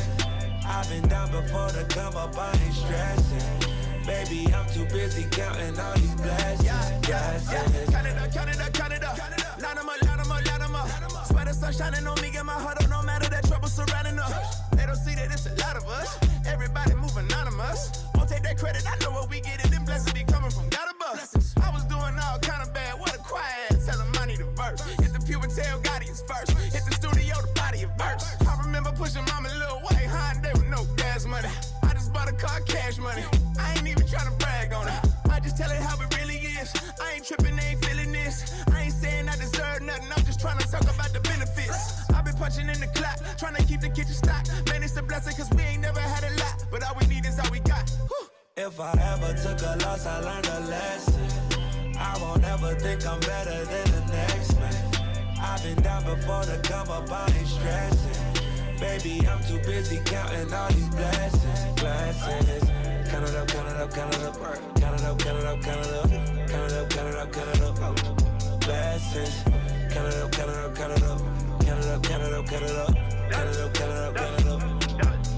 I've been down before to come up, I ain't stressing. Baby, I'm too busy counting all these blessings. Count it up, count it up, count it up. Line them up, line them up, line them up. Swear the sun shining on me, get my heart up, no matter that trouble surrounding us. They don't see that it's a lot of us. Everybody move anonymous. Won't take that credit, I know what we get, and them blessings be coming from God above. I was doing all kind of bad, what a quiet, tell them I need a verse. Hit the pew and tell God he's first. Hit the studio to body a verse. I remember pushing mama little white Hyundai with no gas money. I just bought a car, cash money. I ain't even trying to brag on it. I just tell it how it really is. I ain't tripping, they ain't feeling this. I ain't saying I deserve nothing, I'm just trying to talk about the benefits. I've been punching in the clock, trying to keep the kitchen stocked. Man, it's a blessing, cause we ain't never had a lot. But all we need is all we got. Whew. If I ever took a loss, I learned a lesson. I won't ever think I'm better than the next man. I've been down before to come up, I ain't stressing. Baby, I'm too busy counting all these blessings. Count it up, count it up, count it up. Count it up, count it up, count it up. Count it up, count it up, count it up. Blessings. Count it up, count it up, count it up. Count it up, count it up, count it up. Count it up, count it up, count it up.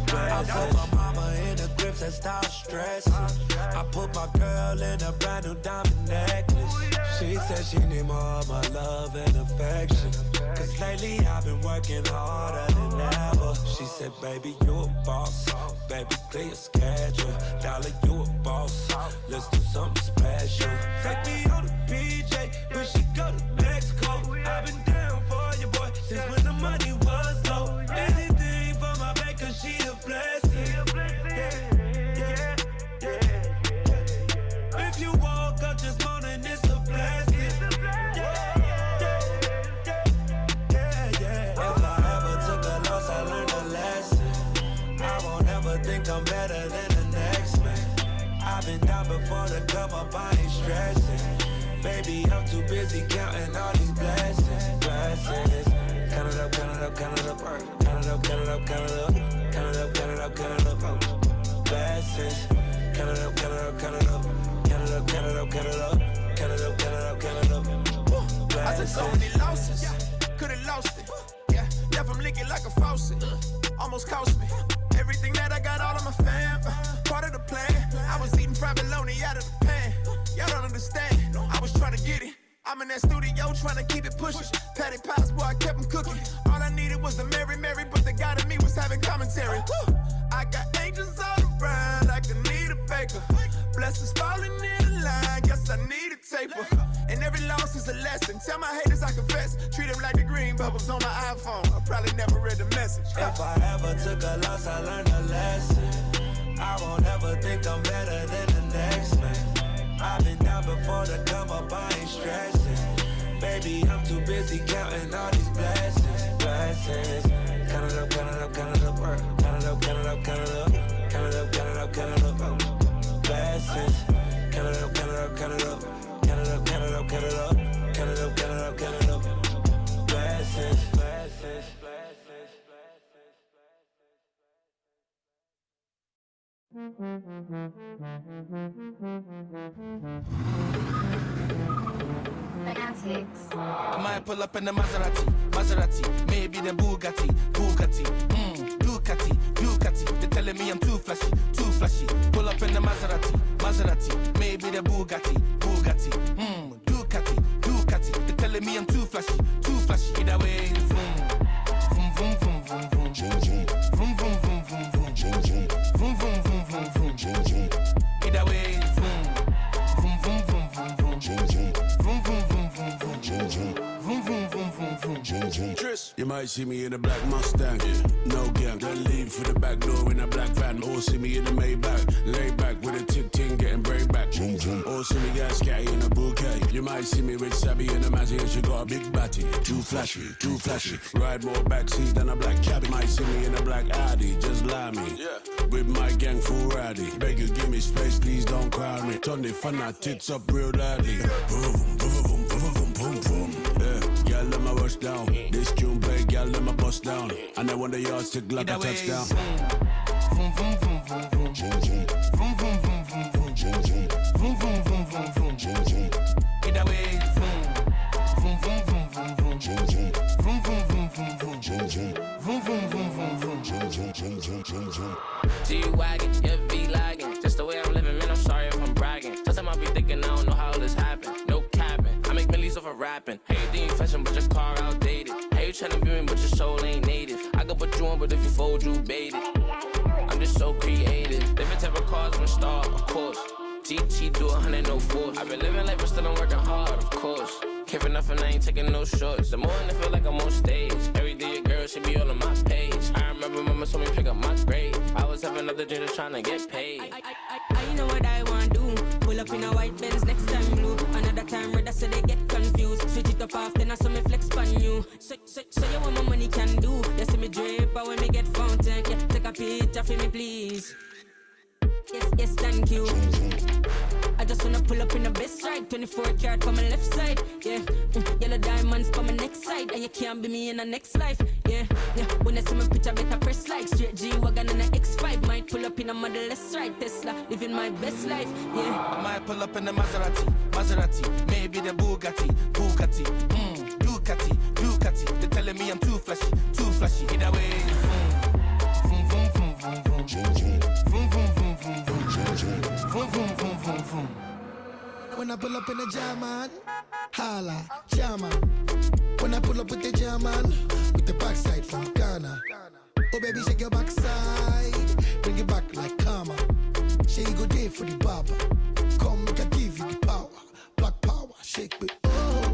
Blessings. I put my mama in the grips and stop stressing. I put my girl in a brand new diamond necklace. She said she need more of my love and affection. Cause lately I've been working harder than ever. She said, baby, you a boss. Baby, clear your schedule. Dollar, you a boss. Let's do something special. Take me on the PJ, when she go to Mexico. I've been down for your boy since when the money was low. Anything for my back, cause she a blessing. If you woke up this morning, it's a blessing. If I ever took a loss, I learned a lesson. I won't ever think I'm better than the next man. I've been down before to come up, I ain't stressing. Baby, I'm too busy counting all these blessings. Count it up, count it up, count it up. Count it up, count it up, count it up. Count it up, count it up, count it up. Blessings. Count it up, count it up, count it up. Count it up, count it up, count it up. Count it up, count it up, count it up. I took so many losses, could've lost it. Yeah, left them leaking like a faucet. Almost cost me everything that I got, all of my fam. Part of the plan. I was eating fried bologna out of the pan. Y'all don't understand. I was trying to get it. I'm in that studio trying to keep it pushing. Patty pies, boy, I kept them cooking. All I needed was the Mary, but the God in me was having commentary. I got angels all around like I need a baker. Blessings falling in the line, guess I need a taper. And every loss is a lesson. Tell my haters I confess. Treat them like the green bubbles on my iPhone. I probably never read the message. If I ever took a loss, I learned a lesson. I won't ever think I'm better than the next man. I've been down before the come up, I ain't stressing. Baby, I'm too busy counting all these blessings. Blessings. Count it up, count it up, count it up. Count it up, count it up, count it up. Count it up, count it up, count it up. Blessings. Count it up, count it up, count it up. Count it up, count it up, count it up. Count it up, count it up, count it up. Blessings, blessings, blessings, I might pull up in the Maserati, maybe the Bugatti, Ducati. They're telling me I'm too flashy. Pull up in the Maserati, maybe the Bugatti, Ducati. They're telling me I'm too flashy. Either way, vroom, vroom, vroom, vroom, vroom, vroom, vroom, vroom, vroom, vroom, vroom, vroom, vroom, vroom, vroom, vroom. Either way, vroom, vroom, vroom, vroom, vroom, vroom, vroom, vroom, vroom, vroom, vroom, vroom. You might see me in a black Mustang, no gang. Then leave for the back door in a black van. Or see me in a Maybach, lay back with a tick-ting, getting break back. Or see me get scatty in a bouquet. You might see me with Sabby in a Mazzy and she got a big batty. Too flashy. Ride more backseat than a black cabby. Might see me in a black Audi, just lie me. With my gang full ratty. Beg you give me space, please don't crowd me. Turn the fanatics up real loudly. Boom, boom, boom, boom, boom, boom, boom. Yeah, girl, let my rush down. This tune play, girl, let my bust down. And I want the yards to like a touchdown. Vroom, vroom, vroom, vroom, vroom. Vroom, vroom, vroom, vroom, vroom. Vroom, vroom, vroom, vroom, vroom. Either way, vroom, vroom, vroom, vroom, vroom, vroom. Vroom, vroom, vroom, vroom, vroom. Vroom, vroom, vroom, vroom, vroom. G-Wagon, yeah, V-Lagging. Just the way I'm living, man, I'm sorry if I'm bragging. Sometimes I be thinking I don't know how this happened. No capping, I make millions off of rapping. Hey, you think you fashion, but your car outdated. Hey, you tryna be me, but your soul ain't native. I could put you on, but if you fold, you bait it. I'm just so creative. Different type of cars, I'm a star, of course. GT do 100, no force. I've been living life, but still I'm working hard, of course. Care for nothing, I ain't taking no shorts. The morning I feel like I'm on stage. Every day your girl should be all on my page. I remember mama told me pick up my grade. I was having another dream just trying to get paid. I know what I want to do. Pull up in a white Benz, next time blue. Another time red, so they get confused. Switch it up after, now so me flex on you. So you want my money can do. You see me drip, but when me get fountain, yeah, take a picture for me, please. Yes, thank you. I just wanna pull up in the best ride. 24 karat for my left side, yeah. Yellow diamonds for my next side. And you can't be me in the next life, yeah. When I see my picture, better press like. Straight G-Wagon and a X5. Might pull up in a Model S ride. Tesla, living my best life, yeah. I might pull up in the Maserati, maybe the Bugatti, Ducati. They're telling me I'm too flashy. Either way, vroom, vroom, vroom, vroom, vroom, vroom, vroom, vroom, vroom, vroom, vroom, vroom, vroom, vroom, vroom. When I pull up in the German, holla, German. When I pull up with the German, with the backside from Ghana. Oh baby, shake your backside, bring it back like karma. Say you go there for the barber. Come make I give you the power, black power, shake me. Oh,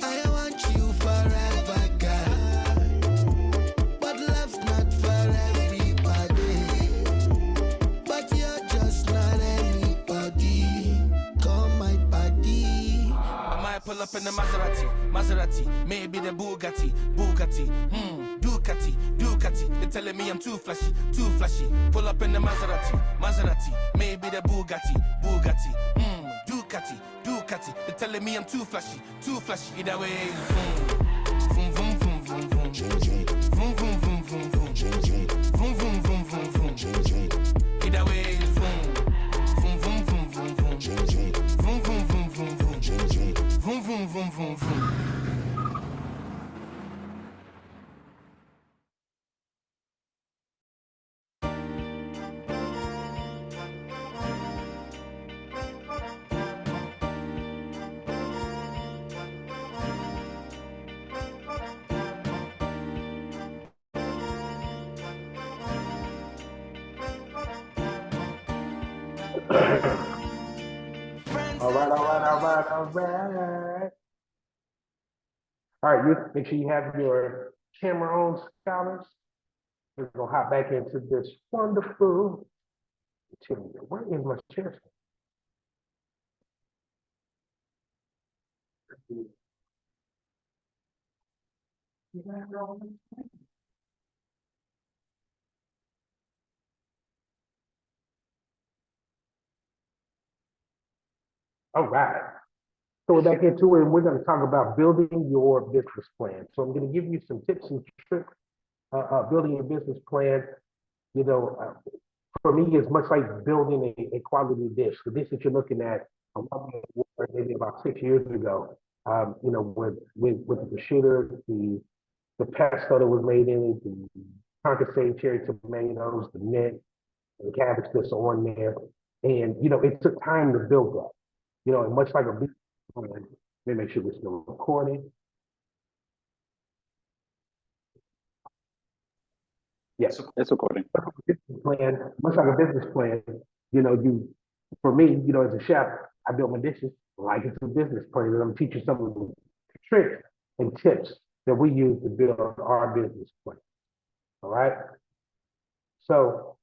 I want you forever, girl. But love's not for everybody. But you're just not anybody. Come my body. I might pull up in the Maserati, maybe the Bugatti, Ducati. They're telling me I'm too flashy. Pull up in the Maserati, maybe the Bugatti, Ducati. They're telling me I'm too flashy. Either way, vroom, vroom, vroom, vroom, vroom, vroom, vroom, vroom, vroom, vroom, vroom, vroom, vroom, vroom, vroom. Either way, vroom, vroom, vroom, vroom, vroom, vroom, vroom, vroom, vroom, vroom, vroom, vroom. All right. all right. All right, you make sure you have your camera on, scholars. We're gonna hop back into this wonderful material. Where is my chair? All right. So we're back into it, and we're going to talk about building your business plan. So I'm going to give you some tips and tricks building your business plan. You know, for me, it's much like building a quality dish. The dish that you're looking at, maybe about 6 years ago, you know, with the prosciutto, the pesto that was made in it, the concassate cherry tomatoes, the mint, the cabbage that's on there. And, you know, it took time to build that. You know, and much like a business plan, let me make sure we're still recording. Yes, it's recording. Plan, much like a business plan, you know, for me, you know, as a chef, I build my dishes like it's a business plan, and I'm teaching some of the tricks and tips that we use to build our business plan. All right. So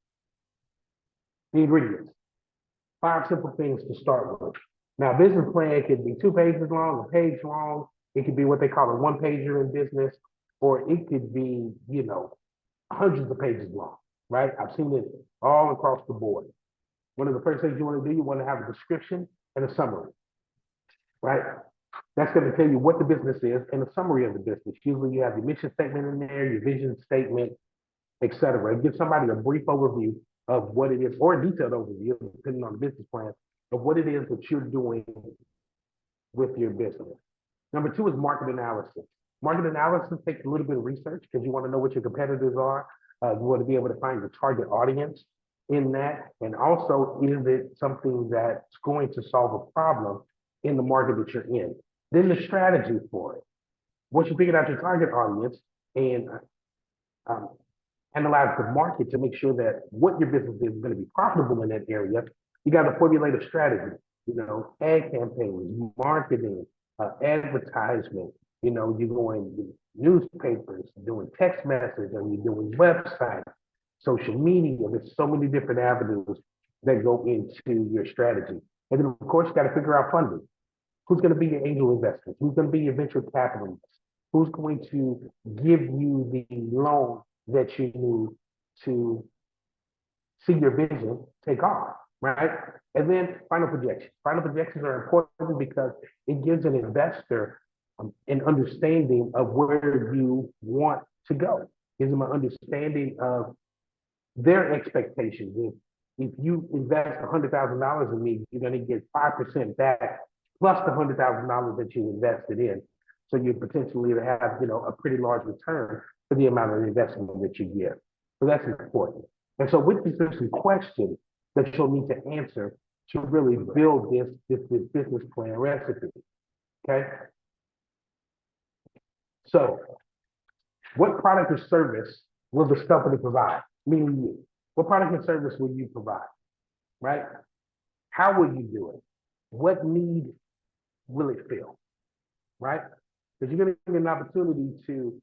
the ingredients, 5 simple things to start with. Now, business plan could be 2 pages long, a page long. It could be what they call a 1-pager in business, or it could be, you know, hundreds of pages long, right? I've seen it all across the board. One of the first things you want to do, you want to have a description and a summary, right? That's going to tell you what the business is and a summary of the business. Usually you have your mission statement in there, your vision statement, etc. Give somebody a brief overview of what it is, or a detailed overview, depending on the business plan, of what it is that you're doing with your business. Number 2 is market analysis. Market analysis takes a little bit of research because you want to know what your competitors are. You want to be able to find your target audience in that. And also, is it something that's going to solve a problem in the market that you're in? Then the strategy for it. Once you figured out your target audience and analyze the market to make sure that what your business is going to be profitable in that area, you got to formulate a strategy, you know, ad campaigns, marketing, advertisement, you know, you're going newspapers, doing text message, and you're doing websites, social media. There's so many different avenues that go into your strategy. And then, of course, you got to figure out funding. Who's going to be your angel investors? Who's going to be your venture capitalists? Who's going to give you the loan that you need to see your vision take off, right? And then final projections. Final projections are important because it gives an investor an understanding of where you want to go. Gives them an understanding of their expectations. If you invest $100,000 in me, you're going to get 5% back plus the $100,000 that you invested in. So you potentially have, you know, a pretty large return for the amount of investment that you give. So that's important. And so with these, there's some questions that you'll need to answer to really build this business plan recipe. Okay. So what product or service will this company provide? Meaning you. What product or service will you provide? Right? How will you do it? What need will it fill? Right? Because you're going to get an opportunity to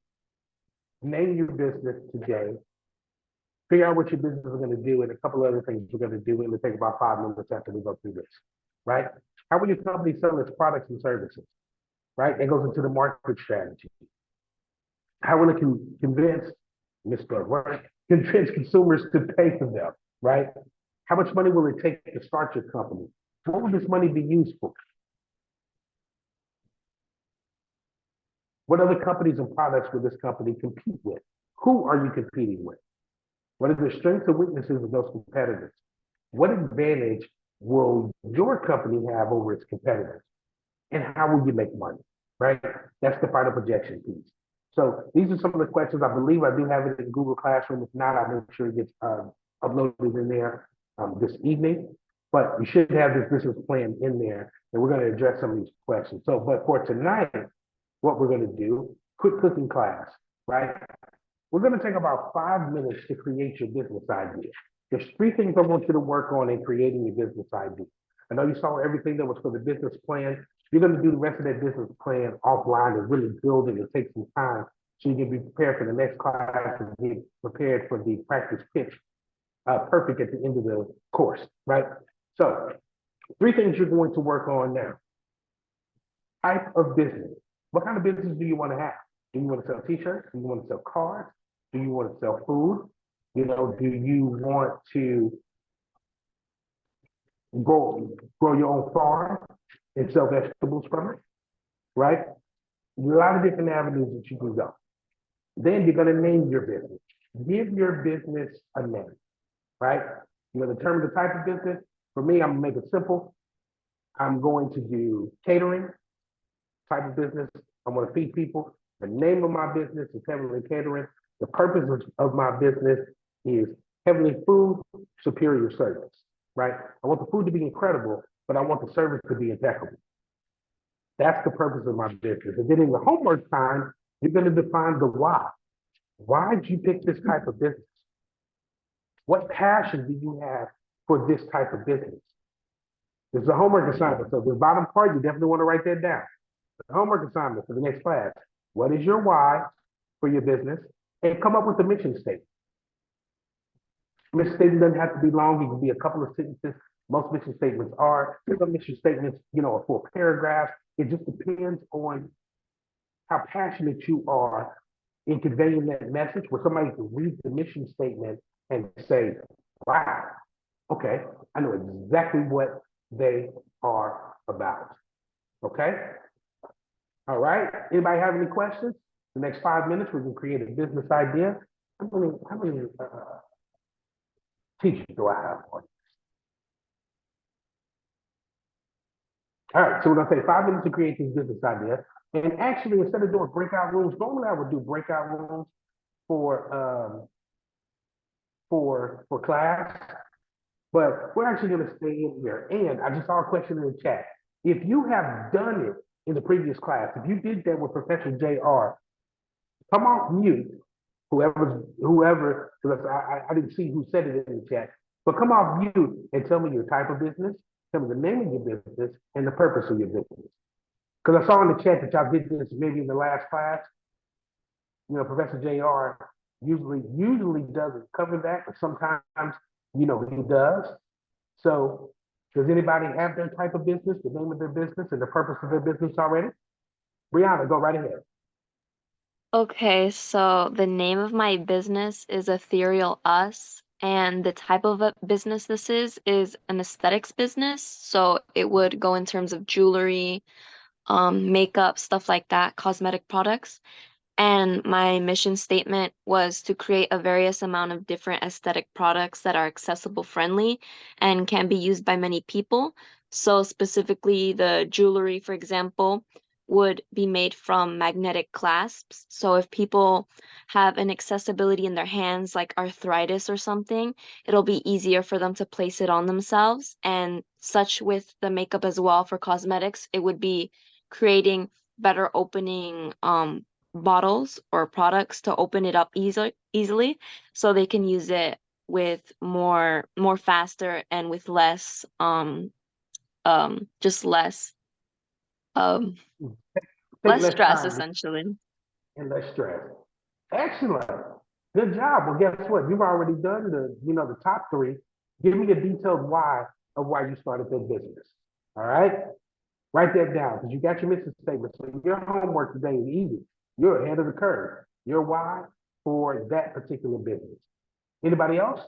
name your business today, figure out what your business is going to do, and a couple other things you're going to do. It'll take about 5 minutes after we go through this. Right? How will your company sell its products and services? Right? It goes into the market strategy. How will it convince consumers to pay for them, right? How much money will it take to start your company? What will this money be used for? What other companies and products will this company compete with? Who are you competing with? What are the strengths and weaknesses of those competitors? What advantage will your company have over its competitors? And how will you make money, right? That's the final projection piece. So these are some of the questions. I believe I do have it in Google Classroom. If not, I'll make sure it gets uploaded in there this evening. But you should have this business plan in there, and we're going to address some of these questions. So, but for tonight, what we're going to do, quick cooking class, right? We're going to take about 5 minutes to create your business idea. There's 3 things I want you to work on in creating your business idea. I know you saw everything that was for the business plan. You're going to do the rest of that business plan offline and really build it and take some time so you can be prepared for the next class and get prepared for the practice pitch perfect at the end of the course, right? So 3 things you're going to work on now. Type of business. What kind of business do you want to have? Do you want to sell t-shirts? Do you want to sell cars? Do you want to sell food? You know, do you want to grow your own farm and sell vegetables from it, right? A lot of different avenues that you can go. Then you're going to name your business. Give your business a name, right? You're going to determine the type of business. For me, I'm going to make it simple. I'm going to do catering type of business. I want to feed people. The name of my business is Heavenly Catering. The purpose of my business is Heavenly Food, Superior Service, right? I want the food to be incredible, but I want the service to be impeccable. That's the purpose of my business. And then in the homework time, you're going to define the why. Why did you pick this type of business? What passion do you have for this type of business? This is a homework assignment. So the bottom part, you definitely want to write that down. The homework assignment for the next class. What is your why for your business? And come up with a mission statement. Mission statement doesn't have to be long. It can be a couple of sentences. Most mission statements are. Some mission statements, are 4 paragraphs. It just depends on how passionate you are in conveying that message, where somebody can read the mission statement and say, wow, okay, I know exactly what they are about. Okay? All right. Anybody have any questions? The next 5 minutes, we can create a business idea. How many teachers do I have on? All right, so we're gonna take 5 minutes to create this business idea. And actually, instead of doing breakout rooms, normally I would do breakout rooms for class, but we're actually gonna stay in here. And I just saw a question in the chat. If you have done it in the previous class, if you did that with Professor JR, come off mute, whoever, because I didn't see who said it in the chat, but come off mute and tell me your type of business, tell me the name of your business, and the purpose of your business. Because I saw in the chat that y'all did this maybe in the last class. Professor JR usually doesn't cover that, but sometimes, he does. So does anybody have their type of business, the name of their business, and the purpose of their business already? Brianna, go right ahead. Okay, so the name of my business is Ethereal Us, and the type of a business this is an aesthetics business. So it would go in terms of jewelry, makeup, stuff like that, cosmetic products. And my mission statement was to create a various amount of different aesthetic products that are accessible friendly and can be used by many people. So specifically the jewelry, for example, would be made from magnetic clasps. So if people have an accessibility in their hands, like arthritis or something, it'll be easier for them to place it on themselves. And such with the makeup as well for cosmetics, it would be creating better opening bottles or products to open it up easily so they can use it with more faster and with less just less less stress essentially. And less stress. Excellent. Good job. Well, guess what? You've already done the top 3. Give me a detailed why of why you started that business. All right? Write that down because you got your mission statement. So your homework today is easy. You're ahead of the curve. Your why for that particular business. Anybody else?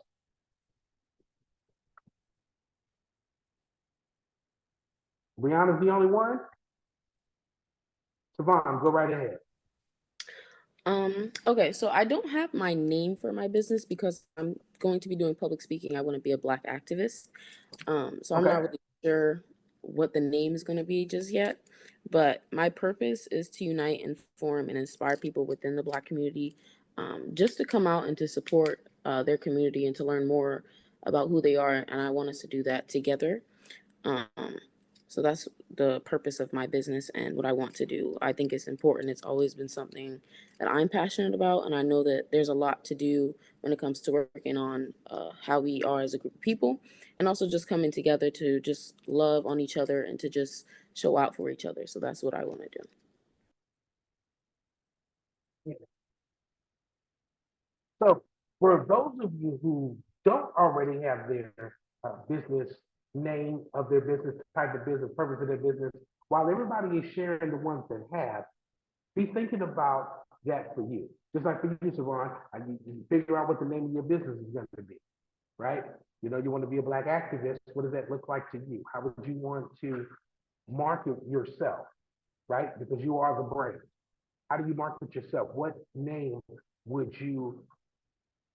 Brianna's the only one? Savon, go right ahead. Okay, so I don't have my name for my business because I'm going to be doing public speaking. I want to be a Black activist. So I'm not really sure what the name is going to be just yet. But my purpose is to unite, inform, and inspire people within the Black community just to come out and to support their community and to learn more about who they are. And I want us to do that together. So that's the purpose of my business and what I want to do. I think it's important. It's always been something that I'm passionate about, and I know that there's a lot to do when it comes to working on how we are as a group of people, and also just coming together to just love on each other and to just show out for each other. So that's what I want to do. So for those of you who don't already have their business name of their business, type of business, purpose of their business, while everybody is sharing the ones that have, be thinking about that for you. Just like for you, Savon, you figure out what the name of your business is going to be, right? You know, you want to be a Black activist. What does that look like to you? How would you want to market yourself, right? Because you are the brand. How do you market yourself? What name would you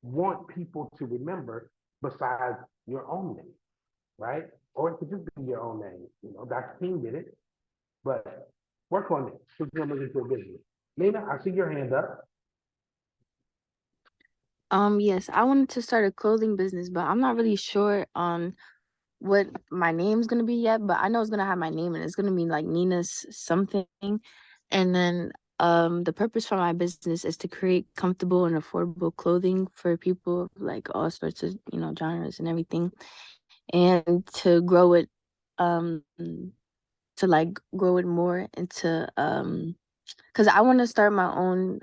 want people to remember besides your own name, right? Or it could just be your own name. You know, Dr. King did it, but work on it. Put your money into a business. Nina, I see your hand up. Yes, I wanted to start a clothing business, but I'm not really sure on what my name's gonna be yet, but I know it's gonna have my name and it's gonna be like Nina's something. And then the purpose for my business is to create comfortable and affordable clothing for people of like all sorts of, genres and everything. And to grow it grow it more into because I want to start my own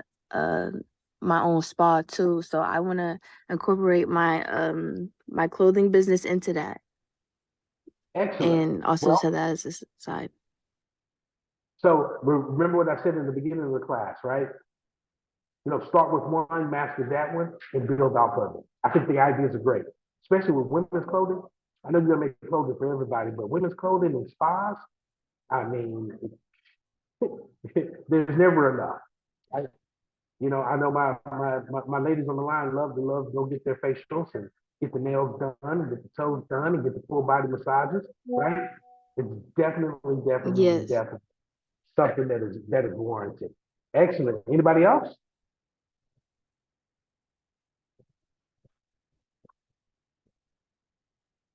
spa too. So I want to incorporate my clothing business into that. Excellent. And also Well, set that as a side. so remember what I said in the beginning of the class, right? You know, start with one, master that one, and build off of it. I think the ideas are great, especially with women's clothing. I know you're gonna make clothing for everybody, but women's clothing and spas, I mean, there's never enough. I know my ladies on the line love to go get their facials and get the nails done and get the toes done and get the full body massages, right? It's definitely Yes. something that is warranted. Excellent. Anybody else?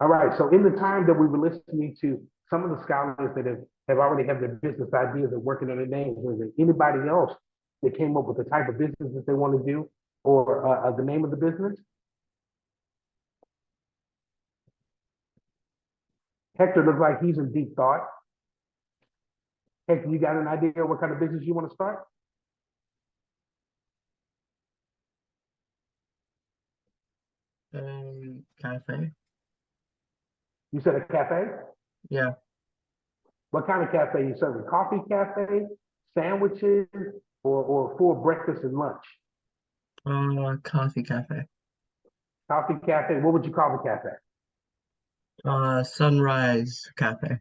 All right. So in the time that we were listening to some of the scholars that have already have their business ideas and working on their names, is there anybody else that came up with the type of business that they want to do or the name of the business? Hector looks like he's in deep thought. Hector, you got an idea of what kind of business you want to start? Cafe. You said a cafe? Yeah. What kind of cafe you serving? Coffee cafe, sandwiches, or full breakfast and lunch? Coffee cafe. Coffee cafe. What would you call the cafe? Sunrise Cafe.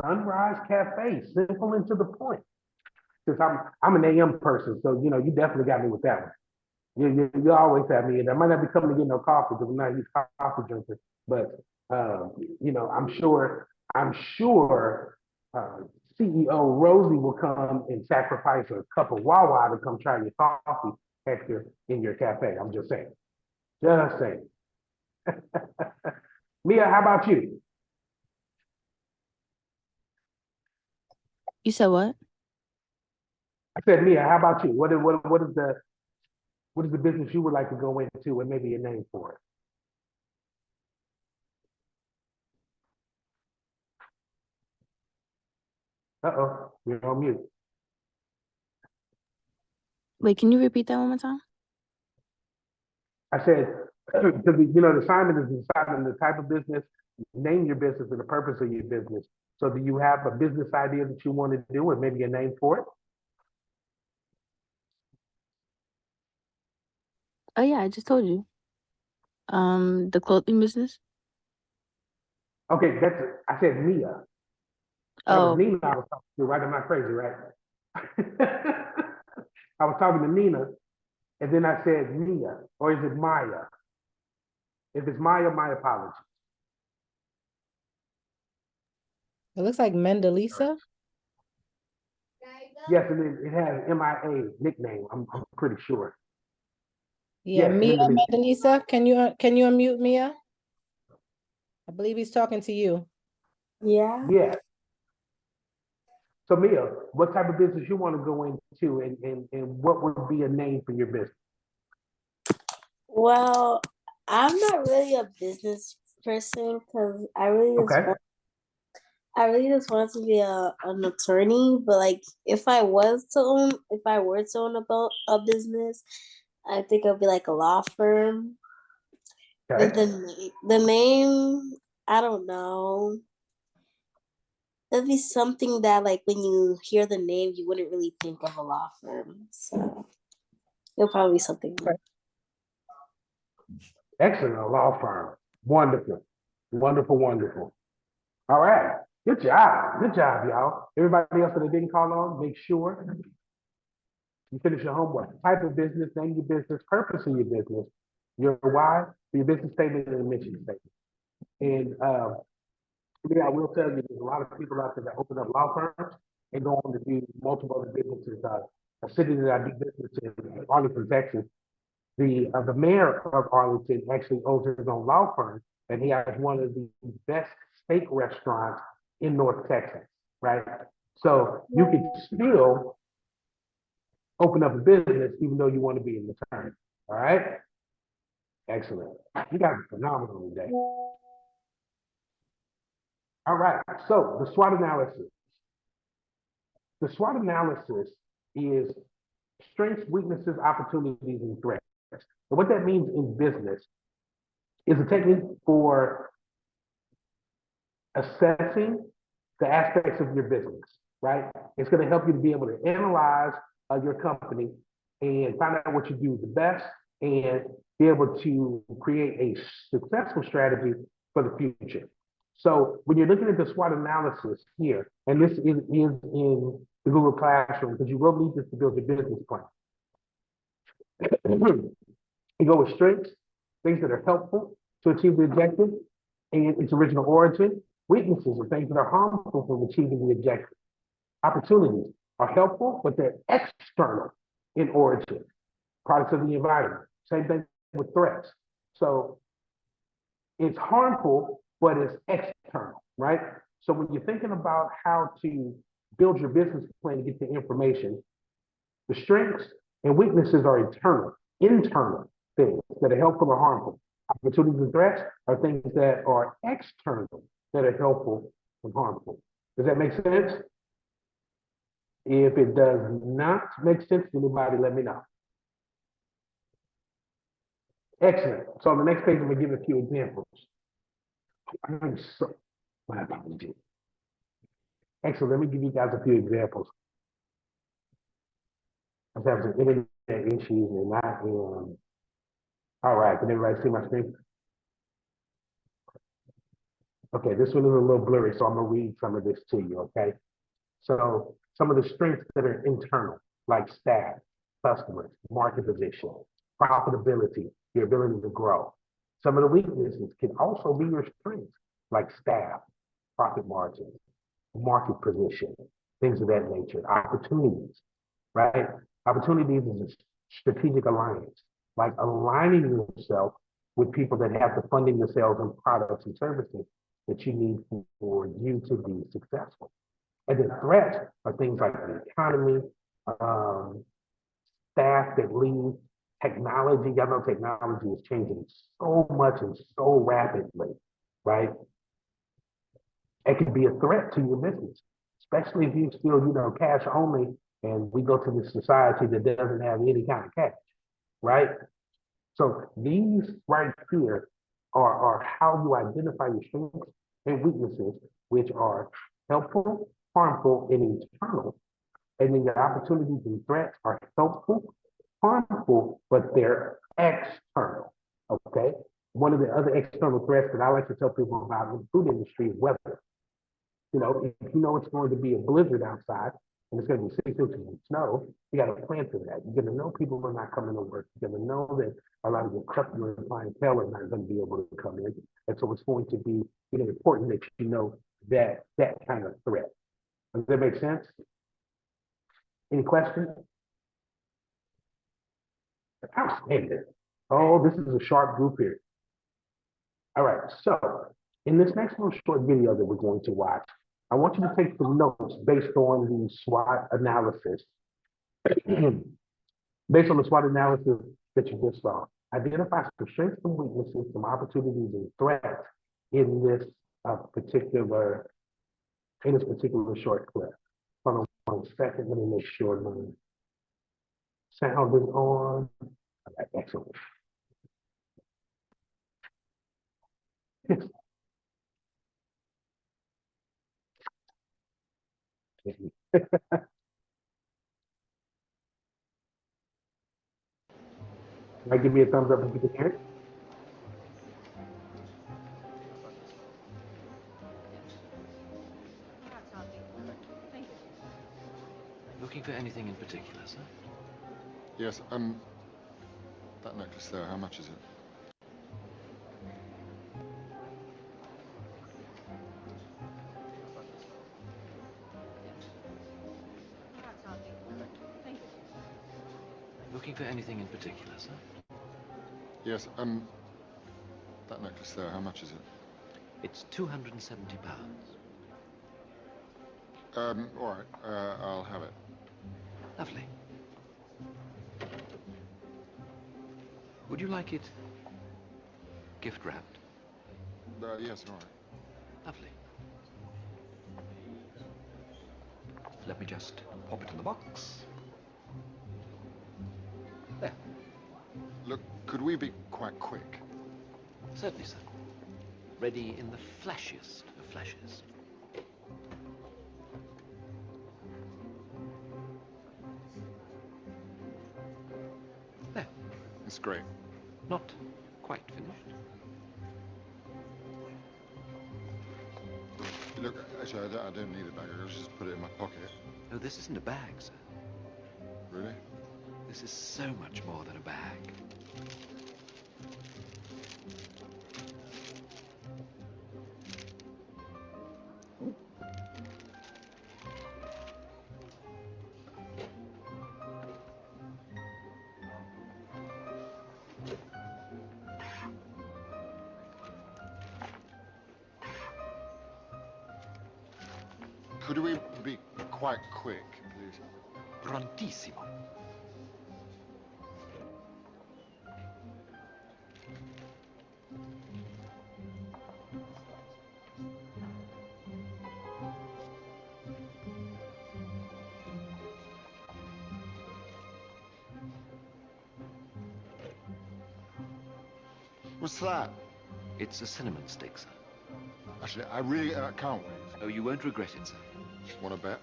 Sunrise Cafe. Simple and to the point. Because I'm an AM person, so you definitely got me with that one. You always have me. I might not be coming to get no coffee because I'm not a huge coffee drinker, but I'm sure CEO Rosie will come and sacrifice a cup of Wawa to come try your coffee Hector in your cafe. I'm just saying. Just saying. Mia, how about you? You said what? I said, Mia, how about you? What is the business you would like to go into and maybe a name for it? Uh-oh, you're on mute. Wait, can you repeat that one more time? I said, the assignment is deciding the type of business, name your business and the purpose of your business. So do you have a business idea that you want to do and maybe a name for it? Oh yeah, I just told you. The clothing business. Okay, I said Mia. That was Oh, Nina I was talking to, right? I'm not crazy, right? I was talking to Nina, and then I said Mia, or is it Maya? If it's Maya, my apologies. It looks like Mendelisa. Yes, and it has MIA nickname. I'm pretty sure. Yeah, Yes, Mia Mendelisa. Mendelisa. Can you unmute Mia? I believe he's talking to you. Yeah. Yeah. So Mia, what type of business you want to go into, and what would be a name for your business? Well, I'm not really a business person because Okay. I really just want to be an attorney. But like, if I were to own a business, I think it'd be like a law firm. But Okay. the name, I don't know. It'd be something that like when you hear the name, you wouldn't really think of a law firm. So it'll probably be something. Excellent, a law firm. Wonderful. Wonderful, wonderful. All right. Good job. Good job, y'all. Everybody else that I didn't call on, make sure you finish your homework. Type of business, name your business, purpose of your business, your why, your business statement, and a mission statement. And yeah, I will tell you, there's a lot of people out there that open up law firms and go on to do multiple other businesses. A city that I do business in, Arlington, Texas, the mayor of Arlington actually owns his own law firm, and he has one of the best steak restaurants in North Texas, right? So you can still open up a business even though you want to be an attorney. All right? Excellent. You guys are phenomenal today. All right. So the SWOT analysis. The SWOT analysis is strengths, weaknesses, opportunities, and threats. And what that means in business is a technique for assessing the aspects of your business, right? It's going to help you to be able to analyze your company and find out what you do the best and be able to create a successful strategy for the future. So when you're looking at the SWOT analysis here, and this is in the Google Classroom, because you will need this to build your business plan. You go with strengths, things that are helpful to achieve the objective and its original origin. Weaknesses are things that are harmful from achieving the objective. Opportunities are helpful, but they're external in origin, products of the environment. Same thing with threats. So it's harmful, but it's external, right? So when you're thinking about how to build your business plan to get the information, the strengths and weaknesses are internal things that are helpful or harmful. Opportunities and threats are things that are external that are helpful and harmful. Does that make sense? If it does not make sense, anybody let me know. Excellent. So on the next page, I'm gonna give a few examples. My apologies. Excellent. Let me give you guys a few examples. I'm having some internet issues and not in. All right, can everybody see my screen? Okay, this one is a little blurry, so I'm gonna read some of this to you, okay? So some of the strengths that are internal, like staff, customers, market position, profitability, your ability to grow. Some of the weaknesses can also be your strengths, like staff, profit margins, market position, things of that nature. Opportunities, right? Opportunities is a strategic alliance, like aligning yourself with people that have the funding, the sales, and products and services that you need for you to be successful. And then threats are things like the economy, staff that leave, technology. Y'all know technology is changing so much and so rapidly, right? It can be a threat to your business, especially if you still, cash only, and we go to this society that doesn't have any kind of cash, right? So these right here are how you identify your strengths and weaknesses, which are helpful, harmful, and internal. And then your opportunities and threats are helpful, harmful, but they're external, okay? One of the other external threats that I like to tell people about in the food industry is weather. If you know it's going to be a blizzard outside and it's going to be 6 inches of snow, you got to plan for that. You're going to know people are not coming to work. You're going to know that a lot of your customers and clientele are not going to be able to come in. And so it's going to be important that you know that kind of threat. Does that make sense? Any questions? Outstanding. Oh, this is a sharp group here. All right, so In this next little short video that we're going to watch, I want you to take some notes based on the SWOT analysis. Based on the SWOT analysis that you just saw, identify some strengths and weaknesses, some opportunities and threats in this particular short clip. Hold on 1 second. Let me make sure the sound is on. Okay, excellent. Might give me a thumbs up if you can hear it. Looking for anything in particular, sir? Yes, that necklace there, how much is it? Looking for anything in particular, sir? Yes, that necklace there, how much is it? It's £270. All right, I'll have it. Lovely. Would you like it gift wrapped? Yes, all right. Lovely. Let me just pop it in the box. There. Look, could we be quite quick? Certainly, sir. Ready in the flashiest of flashes. There. It's great. Not quite finished. Look, actually, I don't need a bag. I'll just put it in my pocket. No, this isn't a bag, sir. Really? This is so much more than a bag. Could we be quite quick, please? Prontissimo. What's that? It's a cinnamon stick, sir. Actually, I really can't wait. Oh, you won't regret it, sir. Want to bet?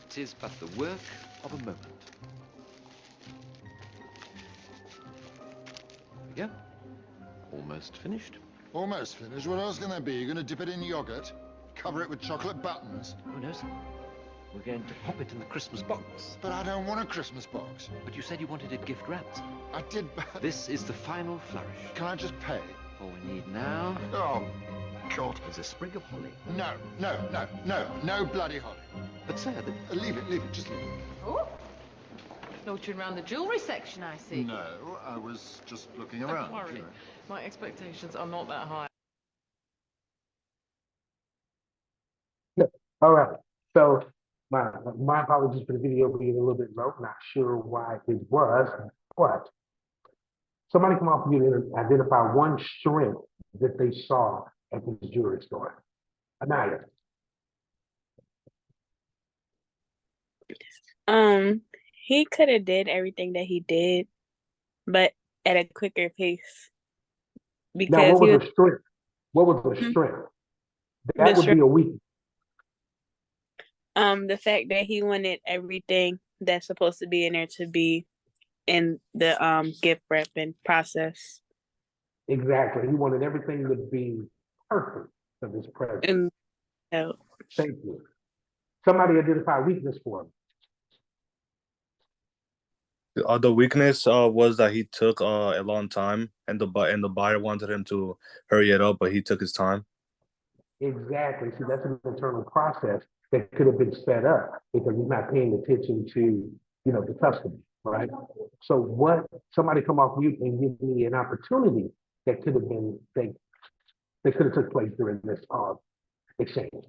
It is but the work of a moment. There we go. Almost finished. Almost finished. What else can there be? You're going to dip it in yogurt? Cover it with chocolate buttons? Oh, no, sir. We're going to pop it in the Christmas box. But I don't want a Christmas box. But you said you wanted it gift wrapped, sir. I did, but... This is the final flourish. Can I just pay? All we need now... Oh, God. Is a sprig of holly. No, no, no, no, no bloody holly. But, sir, leave it, just leave it. Oh, loitering around the jewellery section, I see. No, I was just looking Don't around. worry. You know. My expectations are not that high. All right. So my apologies for the video being a little bit low. Not sure why it was, but somebody come off mute and identify one strength that they saw at this jewelry store. Anaya. He could have did everything that he did, but at a quicker pace. Because Now, what was the strength? What was the strength? That would be a weakness. The fact that he wanted everything that's supposed to be in there to be in the gift wrapping process. Exactly. He wanted everything to be perfect for this present. Thank you. Somebody identify weakness for him. The weakness was that he took a long time, and the buyer wanted him to hurry it up, but he took his time. Exactly. See, that's an internal process that could have been sped up because he's not paying attention to, the customer, right? So somebody come off mute and give me an opportunity that could have been, that could have took place during this exchange?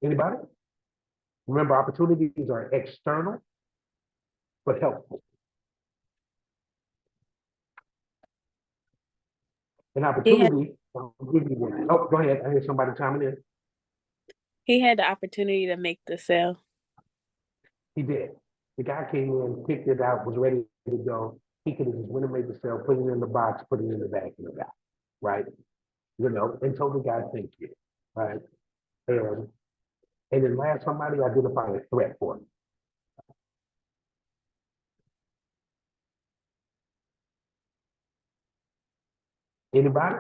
Anybody? Remember, opportunities are external, but helpful. An opportunity, I'll give you one. Oh, go ahead. I hear somebody chiming in. He had the opportunity to make the sale. He did. The guy came in, picked it out, was ready to go. He could have just went and made the sale, put it in the box, put it in the bag, and got, right? You know, and told the guy thank you, right? And then last, somebody identified a threat for him. Anybody?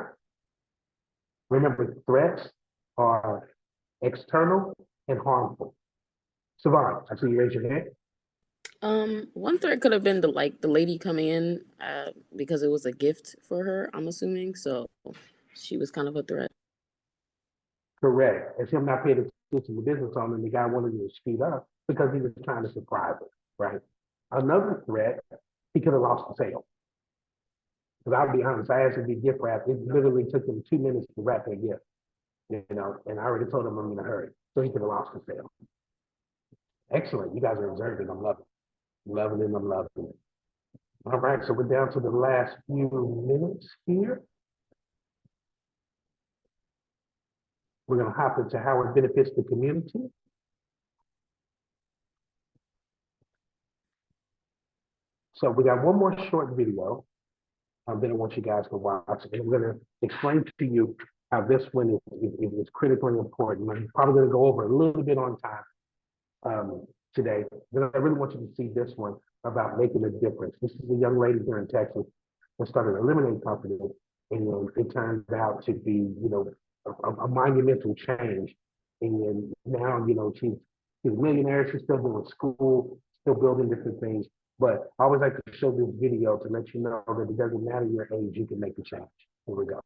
Remember, threats are external and harmful. Savon, I see you raise your hand. One threat could have been the lady coming in because it was a gift for her, I'm assuming. So she was kind of a threat. Correct. It's him not paying attention to the business owner, and the guy wanted to speed up because he was trying to surprise her, right? Another threat, he could have lost the sale. Because I'll be honest, I asked him to be gift wrapped. It literally took him 2 minutes to wrap that gift, you know, and I already told him I'm in a hurry. So he could have lost the sale. Excellent. You guys are observing. I'm loving it. I'm loving it. I'm loving it. All right. So we're down to the last few minutes here. We're going to hop into how it benefits the community. So we got one more short video. Then I want you guys to watch, and I'm going to explain to you how this one is critically important. I'm probably going to go over a little bit on time today, but I really want you to see this one about making a difference. This is a young lady here in Texas that started a lemonade company, and it turned out to be, you know, a monumental change. And now, you know, she's a millionaire. She's still doing school, still building different things. But I always like to show this video to let you know that it doesn't matter your age, you can make a change. Here we go.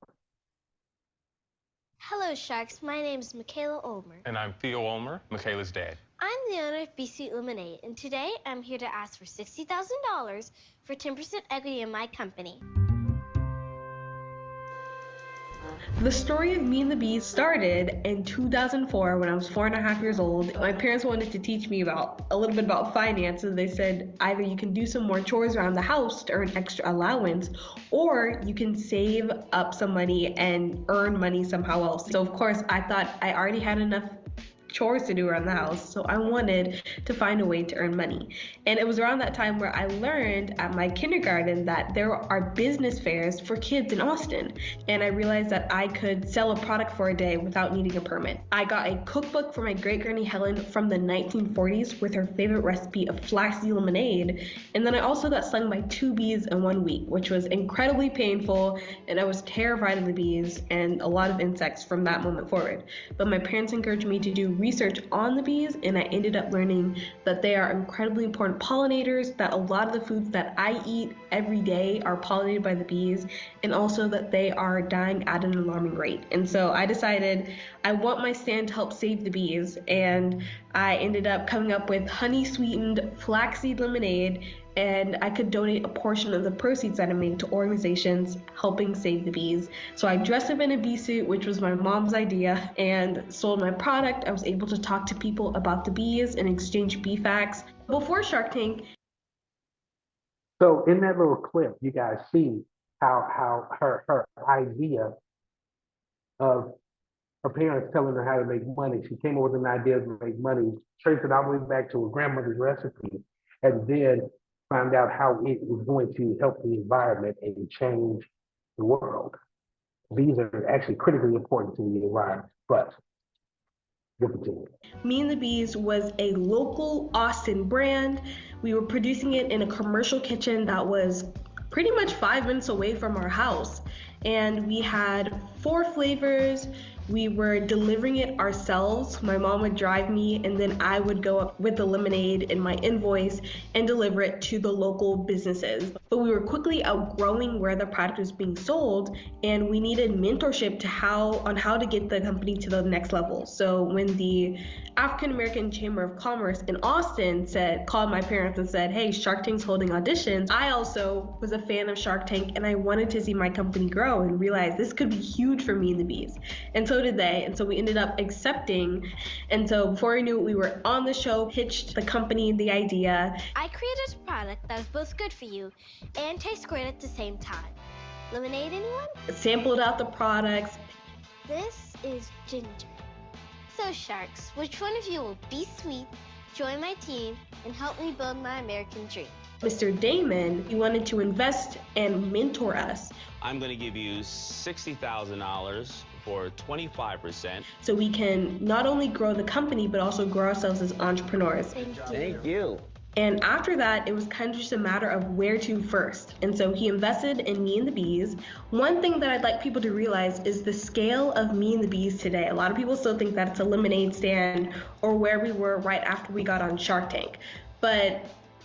Hello, Sharks. My name is Michaela Ulmer. And I'm Theo Ulmer, Michaela's dad. I'm the owner of B-Suite Lemonade, and today I'm here to ask for $60,000 for 10% equity in my company. The story of me and the Bees started in 2004 when I was 4.5 years old. My parents wanted to teach me a little bit about finances. They said either you can do some more chores around the house to earn extra allowance, or you can save up some money and earn money somehow else. So of course I thought I already had enough chores to do around the house, so I wanted to find a way to earn money. And it was around that time where I learned at my kindergarten that there are business fairs for kids in Austin, and I realized that I could sell a product for a day without needing a permit. I got a cookbook for my great granny Helen from the 1940s with her favorite recipe of flaxseed lemonade, and then I also got stung by 2 bees in 1 week, which was incredibly painful, and I was terrified of the bees and a lot of insects from that moment forward. But my parents encouraged me to do research on the bees, and I ended up learning that they are incredibly important pollinators, that a lot of the foods that I eat every day are pollinated by the bees, and also that they are dying at an alarming rate. And so I decided I want my stand to help save the bees, and I ended up coming up with honey sweetened flaxseed lemonade, and I could donate a portion of the proceeds that I made to organizations helping save the bees. So I dressed up in a bee suit, which was my mom's idea, and sold my product. I was able to talk to people about the bees and exchange bee facts. Before Shark Tank. So in that little clip, you guys see how her idea of her parents telling her how to make money, she came up with an idea to make money, traced it all the way back to her grandmother's recipe, and then found out how it is going to help the environment and change the world. These are actually critically important to the environment, but we'll continue. Me and the Bees was a local Austin brand. We were producing it in a commercial kitchen that was pretty much 5 minutes away from our house. And we had 4 flavors. We were delivering it ourselves. My mom would drive me, and then I would go up with the lemonade and my invoice and deliver it to the local businesses. But we were quickly outgrowing where the product was being sold, and we needed mentorship on how to get the company to the next level. So when the African American Chamber of Commerce in Austin called my parents and said, "Hey, Shark Tank's holding auditions," I also was a fan of Shark Tank, and I wanted to see my company grow and realize this could be huge for Me and the Bees. And so did they. And so we ended up accepting. And so before we knew it, we were on the show, pitched the company the idea. I created a product that is both good for you and tastes great at the same time. Lemonade, anyone? Sampled out the products. This is ginger. So, Sharks, which one of you will be sweet, join my team, and help me build my American dream? Mr. Damon, he wanted to invest and mentor us. I'm going to give you $60,000 for 25%. So we can not only grow the company, but also grow ourselves as entrepreneurs. Thank you. And after that, it was kind of just a matter of where to first. And so he invested in Me and the Bees. One thing that I'd like people to realize is the scale of Me and the Bees today. A lot of people still think that it's a lemonade stand or where we were right after we got on Shark Tank. But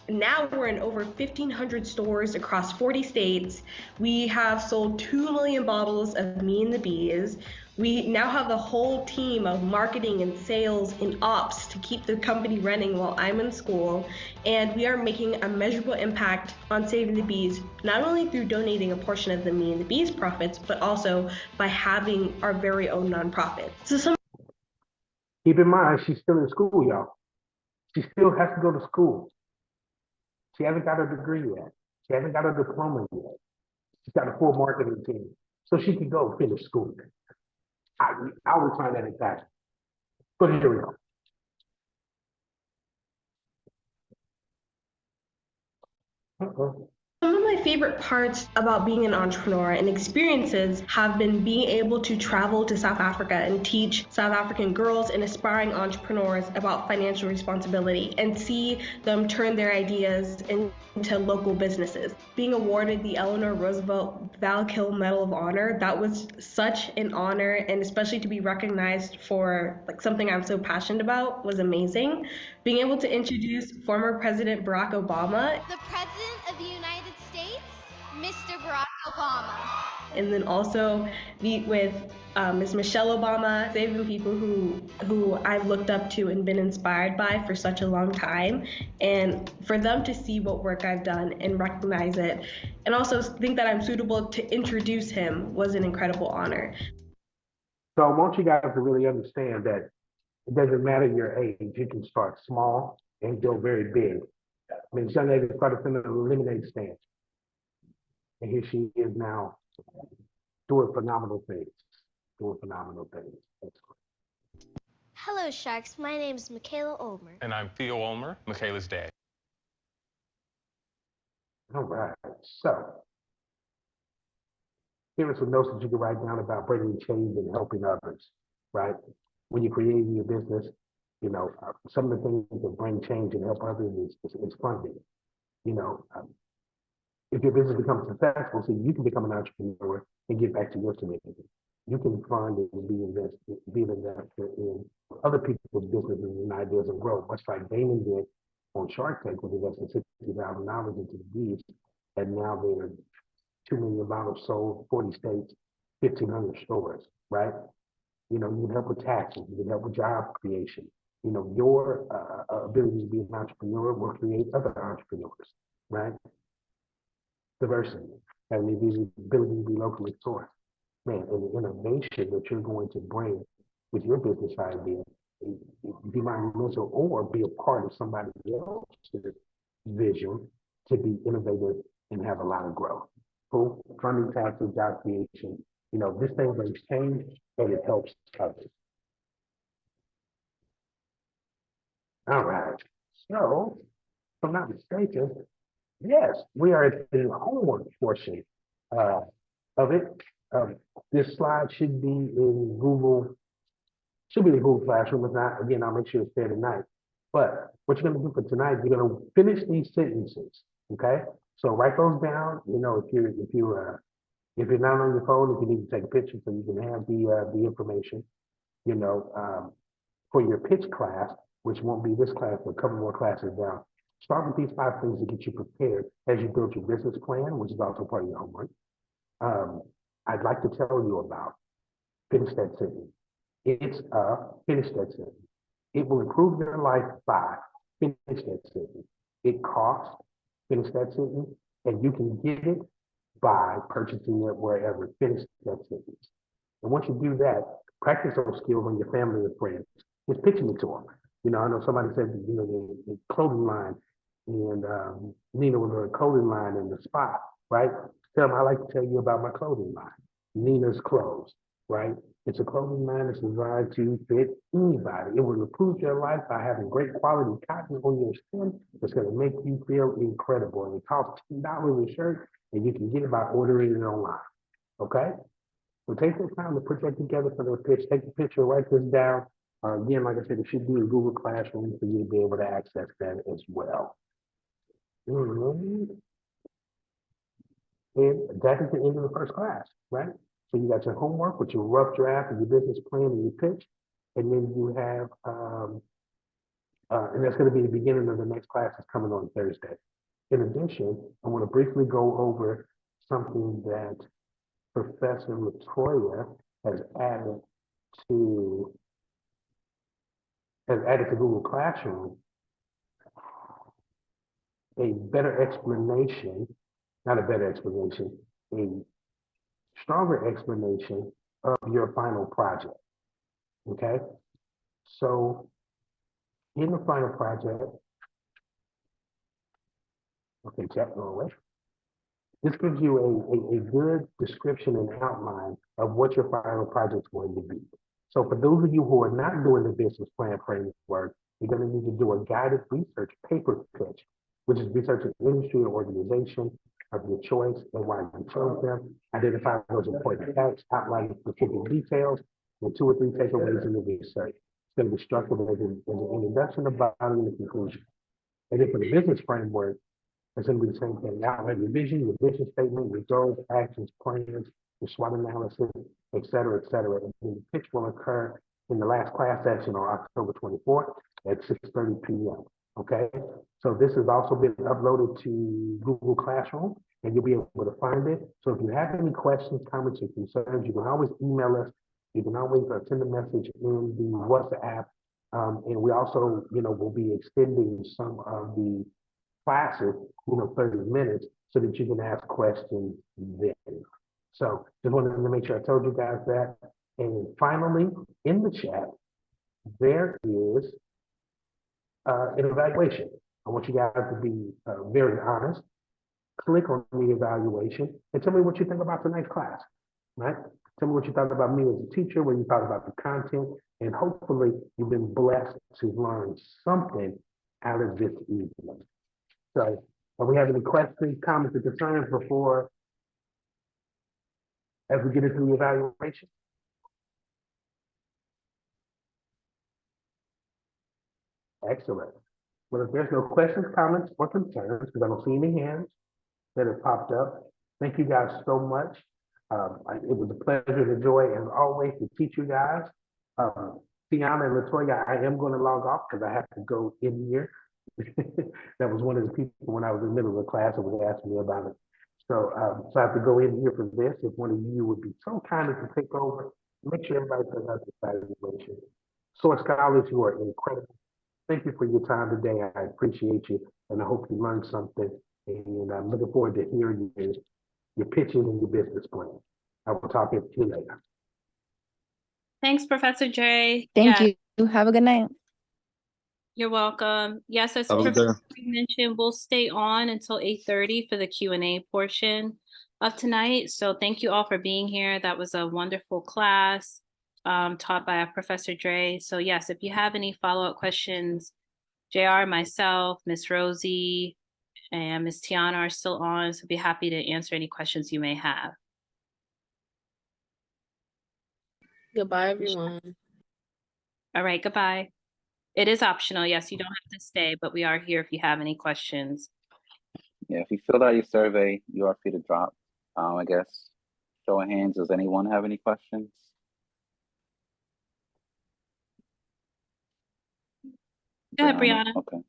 now we're in over 1,500 stores across 40 states. We have sold 2 million bottles of Me and the Bees. We now have the whole team of marketing and sales and ops to keep the company running while I'm in school. And we are making a measurable impact on saving the bees, not only through donating a portion of the Me and the Bees profits, but also by having our very own nonprofit. So keep in mind, she's still in school, y'all. She still has to go to school. She hasn't got her degree yet. She hasn't got her diploma yet. She's got a full marketing team. So she can go finish school. I'll refine that exactly. But here we go. Some of my favorite parts about being an entrepreneur and experiences have been being able to travel to South Africa and teach South African girls and aspiring entrepreneurs about financial responsibility and see them turn their ideas into local businesses. Being awarded the Eleanor Roosevelt Val-Kill Medal of Honor, that was such an honor, and especially to be recognized for something I'm so passionate about was amazing. Being able to introduce former President Barack Obama. The President of the United States, Mr. Barack Obama. And then also meet with Ms. Michelle Obama, saving people who I've looked up to and been inspired by for such a long time. And for them to see what work I've done and recognize it, and also think that I'm suitable to introduce him was an incredible honor. So I want you guys to really understand that it doesn't matter your age, you can start small and go very big. I mean, this young lady started from a lemonade stand. And here she is now doing phenomenal things. Hello, Sharks. My name is Michaela Ulmer. And I'm Theo Ulmer, Michaela's dad. All right, so here are some notes that you can write down about bringing change and helping others, right? When you're creating your business, you know, some of the things that bring change and help others is funding. You know, if your business becomes successful, so you can become an entrepreneur and get back to your community. You can fund and be an investor in other people's businesses and ideas and grow, much like Damon did on Shark Tank when he invested $60,000 into the bees, and now they're 2 million bottles sold, 40 states, 1,500 stores, right? You know, you can help with taxes, you can help with job creation. You know, your ability to be an entrepreneur will create other entrepreneurs, right? Diversity, and the ability to be locally sourced. Man, and the innovation that you're going to bring with your business idea, be monumental or be a part of somebody else's vision to be innovative and have a lot of growth. Cool? Funding, taxes, job creation. You know, this thing brings change and it helps others. All right. So, if I'm not mistaken, yes, we are at the homework portion of it. This slide should be in Google, should be in Google Classroom. If not, again, I'll make sure it's there tonight. But what you're going to do for tonight, you're going to finish these sentences, okay? So write those down. You know, if you're If you're not on your phone, if you need to take a picture so you can have the information, for your pitch class, which won't be this class, but a couple more classes down. Start with these 5 things to get you prepared as you build your business plan, which is also part of your homework. I'd like to tell you about finish that sentence. It's a finish that sentence. It will improve your life by finish that sentence. It costs, finish that sentence, and you can get it by purchasing it wherever. Finish that sentence. And once you do that, practice those skills on your family and friends. Just pitching it to them. I know somebody said, the clothing line, and Nina was on a clothing line in the spot, right? Tell them, I like to tell you about my clothing line, Nina's Clothes, right? It's a clothing line that's designed to fit anybody. It will improve your life by having great quality cotton on your skin. It's going to make you feel incredible. And it costs $10 a shirt, and you can get it by ordering it online, okay? So take the time to put that together for the pitch. Take the picture, write this down. Again, like I said, it should be in Google Classroom for you to be able to access that as well. And that is the end of the first class, right? So you got your homework with your rough draft of your business plan and your pitch. And then you have, and that's going to be the beginning of the next class that's coming on Thursday. In addition, I want to briefly go over something that Professor Latoya has added to Google Classroom, a better explanation, not a better explanation, a stronger explanation of your final project, okay? So in the final project, okay, chat going away. This gives you a good description and outline of what your final project is going to be. So for those of you who are not doing the business plan framework, you're going to need to do a guided research paper pitch, which is research an industry or organization of your choice and why you chose them, identify those important facts, outline specific details, and 2 or 3 takeaways in the research. It's going to be structured as an introduction, a body, and a conclusion. And then for the business framework, it's going to be the same thing. Outline your vision, your vision statement, your goals, actions, plans, your SWOT analysis, et cetera, et cetera. And the pitch will occur in the last class session on October 24th at 6:30 p.m. Okay, so this has also been uploaded to Google Classroom, and you'll be able to find it. So if you have any questions, comments, or concerns, you can always email us. You can always send a message in the WhatsApp. And we also, will be extending some of the classes, 30 minutes, so that you can ask questions then. So just wanted to make sure I told you guys that. And finally, in the chat, there is an evaluation. I want you guys to be very honest. Click on the evaluation and tell me what you think about tonight's class, right? Tell me what you thought about me as a teacher, what you thought about the content, and hopefully you've been blessed to learn something out of this evening. So, do we have any questions, comments, or concerns before, as we get into the evaluation? Excellent. Well, if there's no questions, comments, or concerns, because I don't see any hands that have popped up, thank you guys so much. It was a pleasure and a joy, as always, to teach you guys. Tiana and Latoya, I am going to log off because I have to go in here. That was one of the people when I was in the middle of the class that was asking me about it. So, so I have to go in here for this. If one of you would be so kind as to take over, make sure everybody does out the evaluation. S.O.A.R scholars, you are incredible. Thank you for your time today. I appreciate you, and I hope you learned something. And I'm looking forward to hearing your pitching and your business plan. I will talk to you later. Thanks, Professor J. Thank you. Have a good night. You're welcome. Yes, as Have a good Professor day. mentioned, we'll stay on until 8:30 for the Q&A portion of tonight. So thank you all for being here. That was a wonderful class taught by Professor Dre. So yes, if you have any follow-up questions, JR, myself, Miss Rosie, and Miss Tiana are still on. So be happy to answer any questions you may have. Goodbye, everyone. All right, goodbye. It is optional. Yes, you don't have to stay, but we are here if you have any questions. Yeah, if you filled out your survey, you are free to drop, I guess. Show of hands, does anyone have any questions? Go ahead, Brianna. Okay.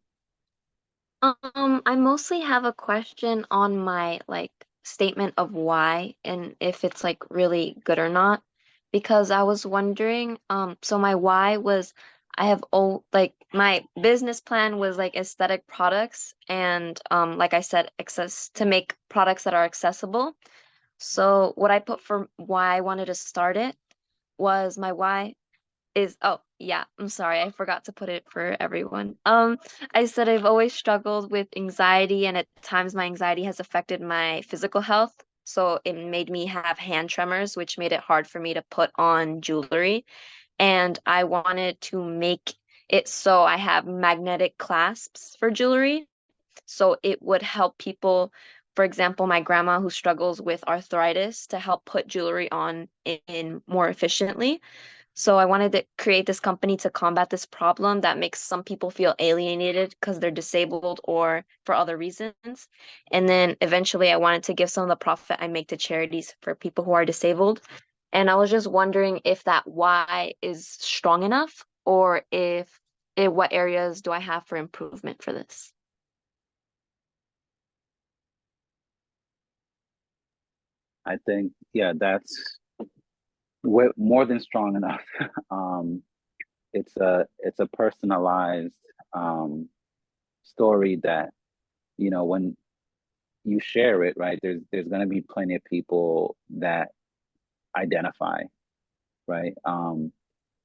I mostly have a question on my like statement of why and if it's like really good or not. Because I was wondering, so my why was I have like my business plan was like aesthetic products and like I said, access to make products that are accessible. So what I put for why I wanted to start it was my why is oh yeah, I'm sorry, I forgot to put it for everyone. I said I've always struggled with anxiety and at times my anxiety has affected my physical health. So it made me have hand tremors, which made it hard for me to put on jewelry. And I wanted to make it so I have magnetic clasps for jewelry. So it would help people, for example, my grandma who struggles with arthritis to help put jewelry on in more efficiently. So I wanted to create this company to combat this problem that makes some people feel alienated because they're disabled or for other reasons. And then eventually I wanted to give some of the profit I make to charities for people who are disabled. And I was just wondering if that why is strong enough or if what areas do I have for improvement for this? I think, yeah, that's more than strong enough. It's a personalized story that, you know, when you share it, right, there's going to be plenty of people that identify, right?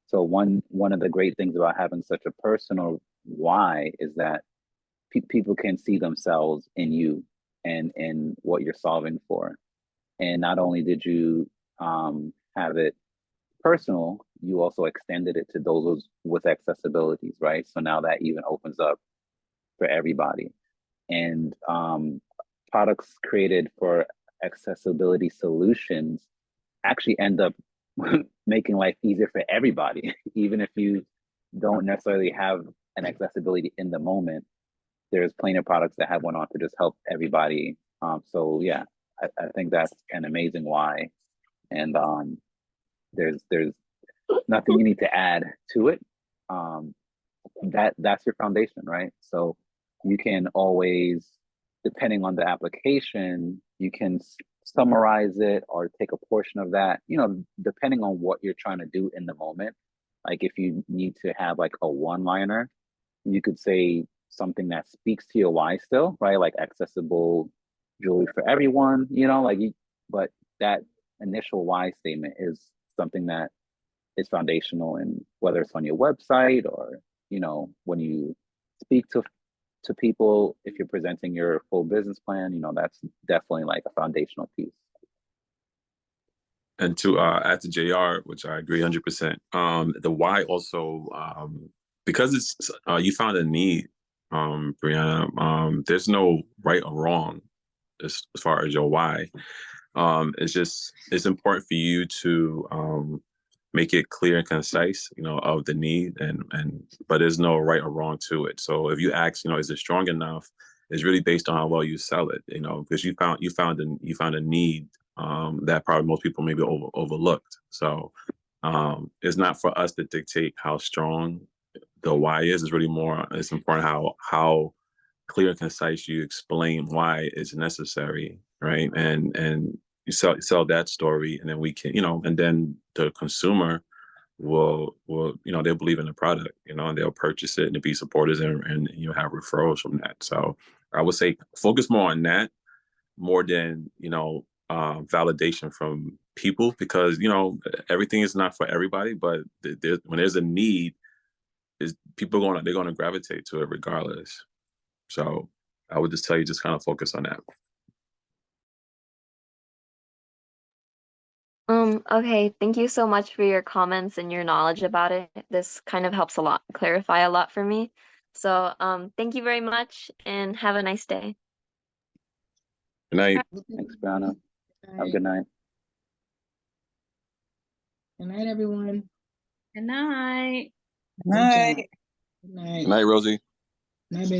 So one of the great things about having such a personal why is that people can see themselves in you and in what you're solving for. And not only did you have it personal, you also extended it to those with accessibilities, right? So now that even opens up for everybody. And products created for accessibility solutions actually end up making life easier for everybody, even if you don't necessarily have an accessibility in the moment. There's plenty of products that have went on to just help everybody. So yeah, I think that's an amazing why. And there's nothing you need to add to it. That's your foundation, right? So you can always, depending on the application, you can summarize it or take a portion of that, you know, depending on what you're trying to do in the moment. Like if you need to have like a one-liner, you could say something that speaks to your why still, right? Like accessible jewelry for everyone, you know, like but that initial why statement is something that is foundational, and whether it's on your website or, you know, when you speak to people, if you're presenting your full business plan, you know, that's definitely like a foundational piece. And to add to JR, which I agree 100%, the why also, because it's you found a need, Brianna, there's no right or wrong as far as your why. It's important for you to make it clear and concise, you know, of the need, but there's no right or wrong to it. So if you ask, you know, is it strong enough? It's really based on how well you sell it, you know, because you found a need that probably most people maybe overlooked. So it's not for us to dictate how strong the why is. It's really more. It's important how clear and concise you explain why it's necessary, right? And you sell that story, and then we can, you know, and then the consumer will you know, they'll believe in the product, you know, and they'll purchase it and be supporters, and you'll have referrals from that. So I would say focus more on that more than, you know, validation from people, because, you know, everything is not for everybody, but when there's a need, is people they're going to gravitate to it regardless. So I would just tell you, just kind of focus on that. Okay, thank you so much for your comments and your knowledge about it. This kind of helps a lot, clarify a lot for me. So, thank you very much and have a nice day. Good night. Thanks, Brianna. Have a good night. Good night, everyone. Good night. Good night. Good night. Good night, Rosie. Night, baby.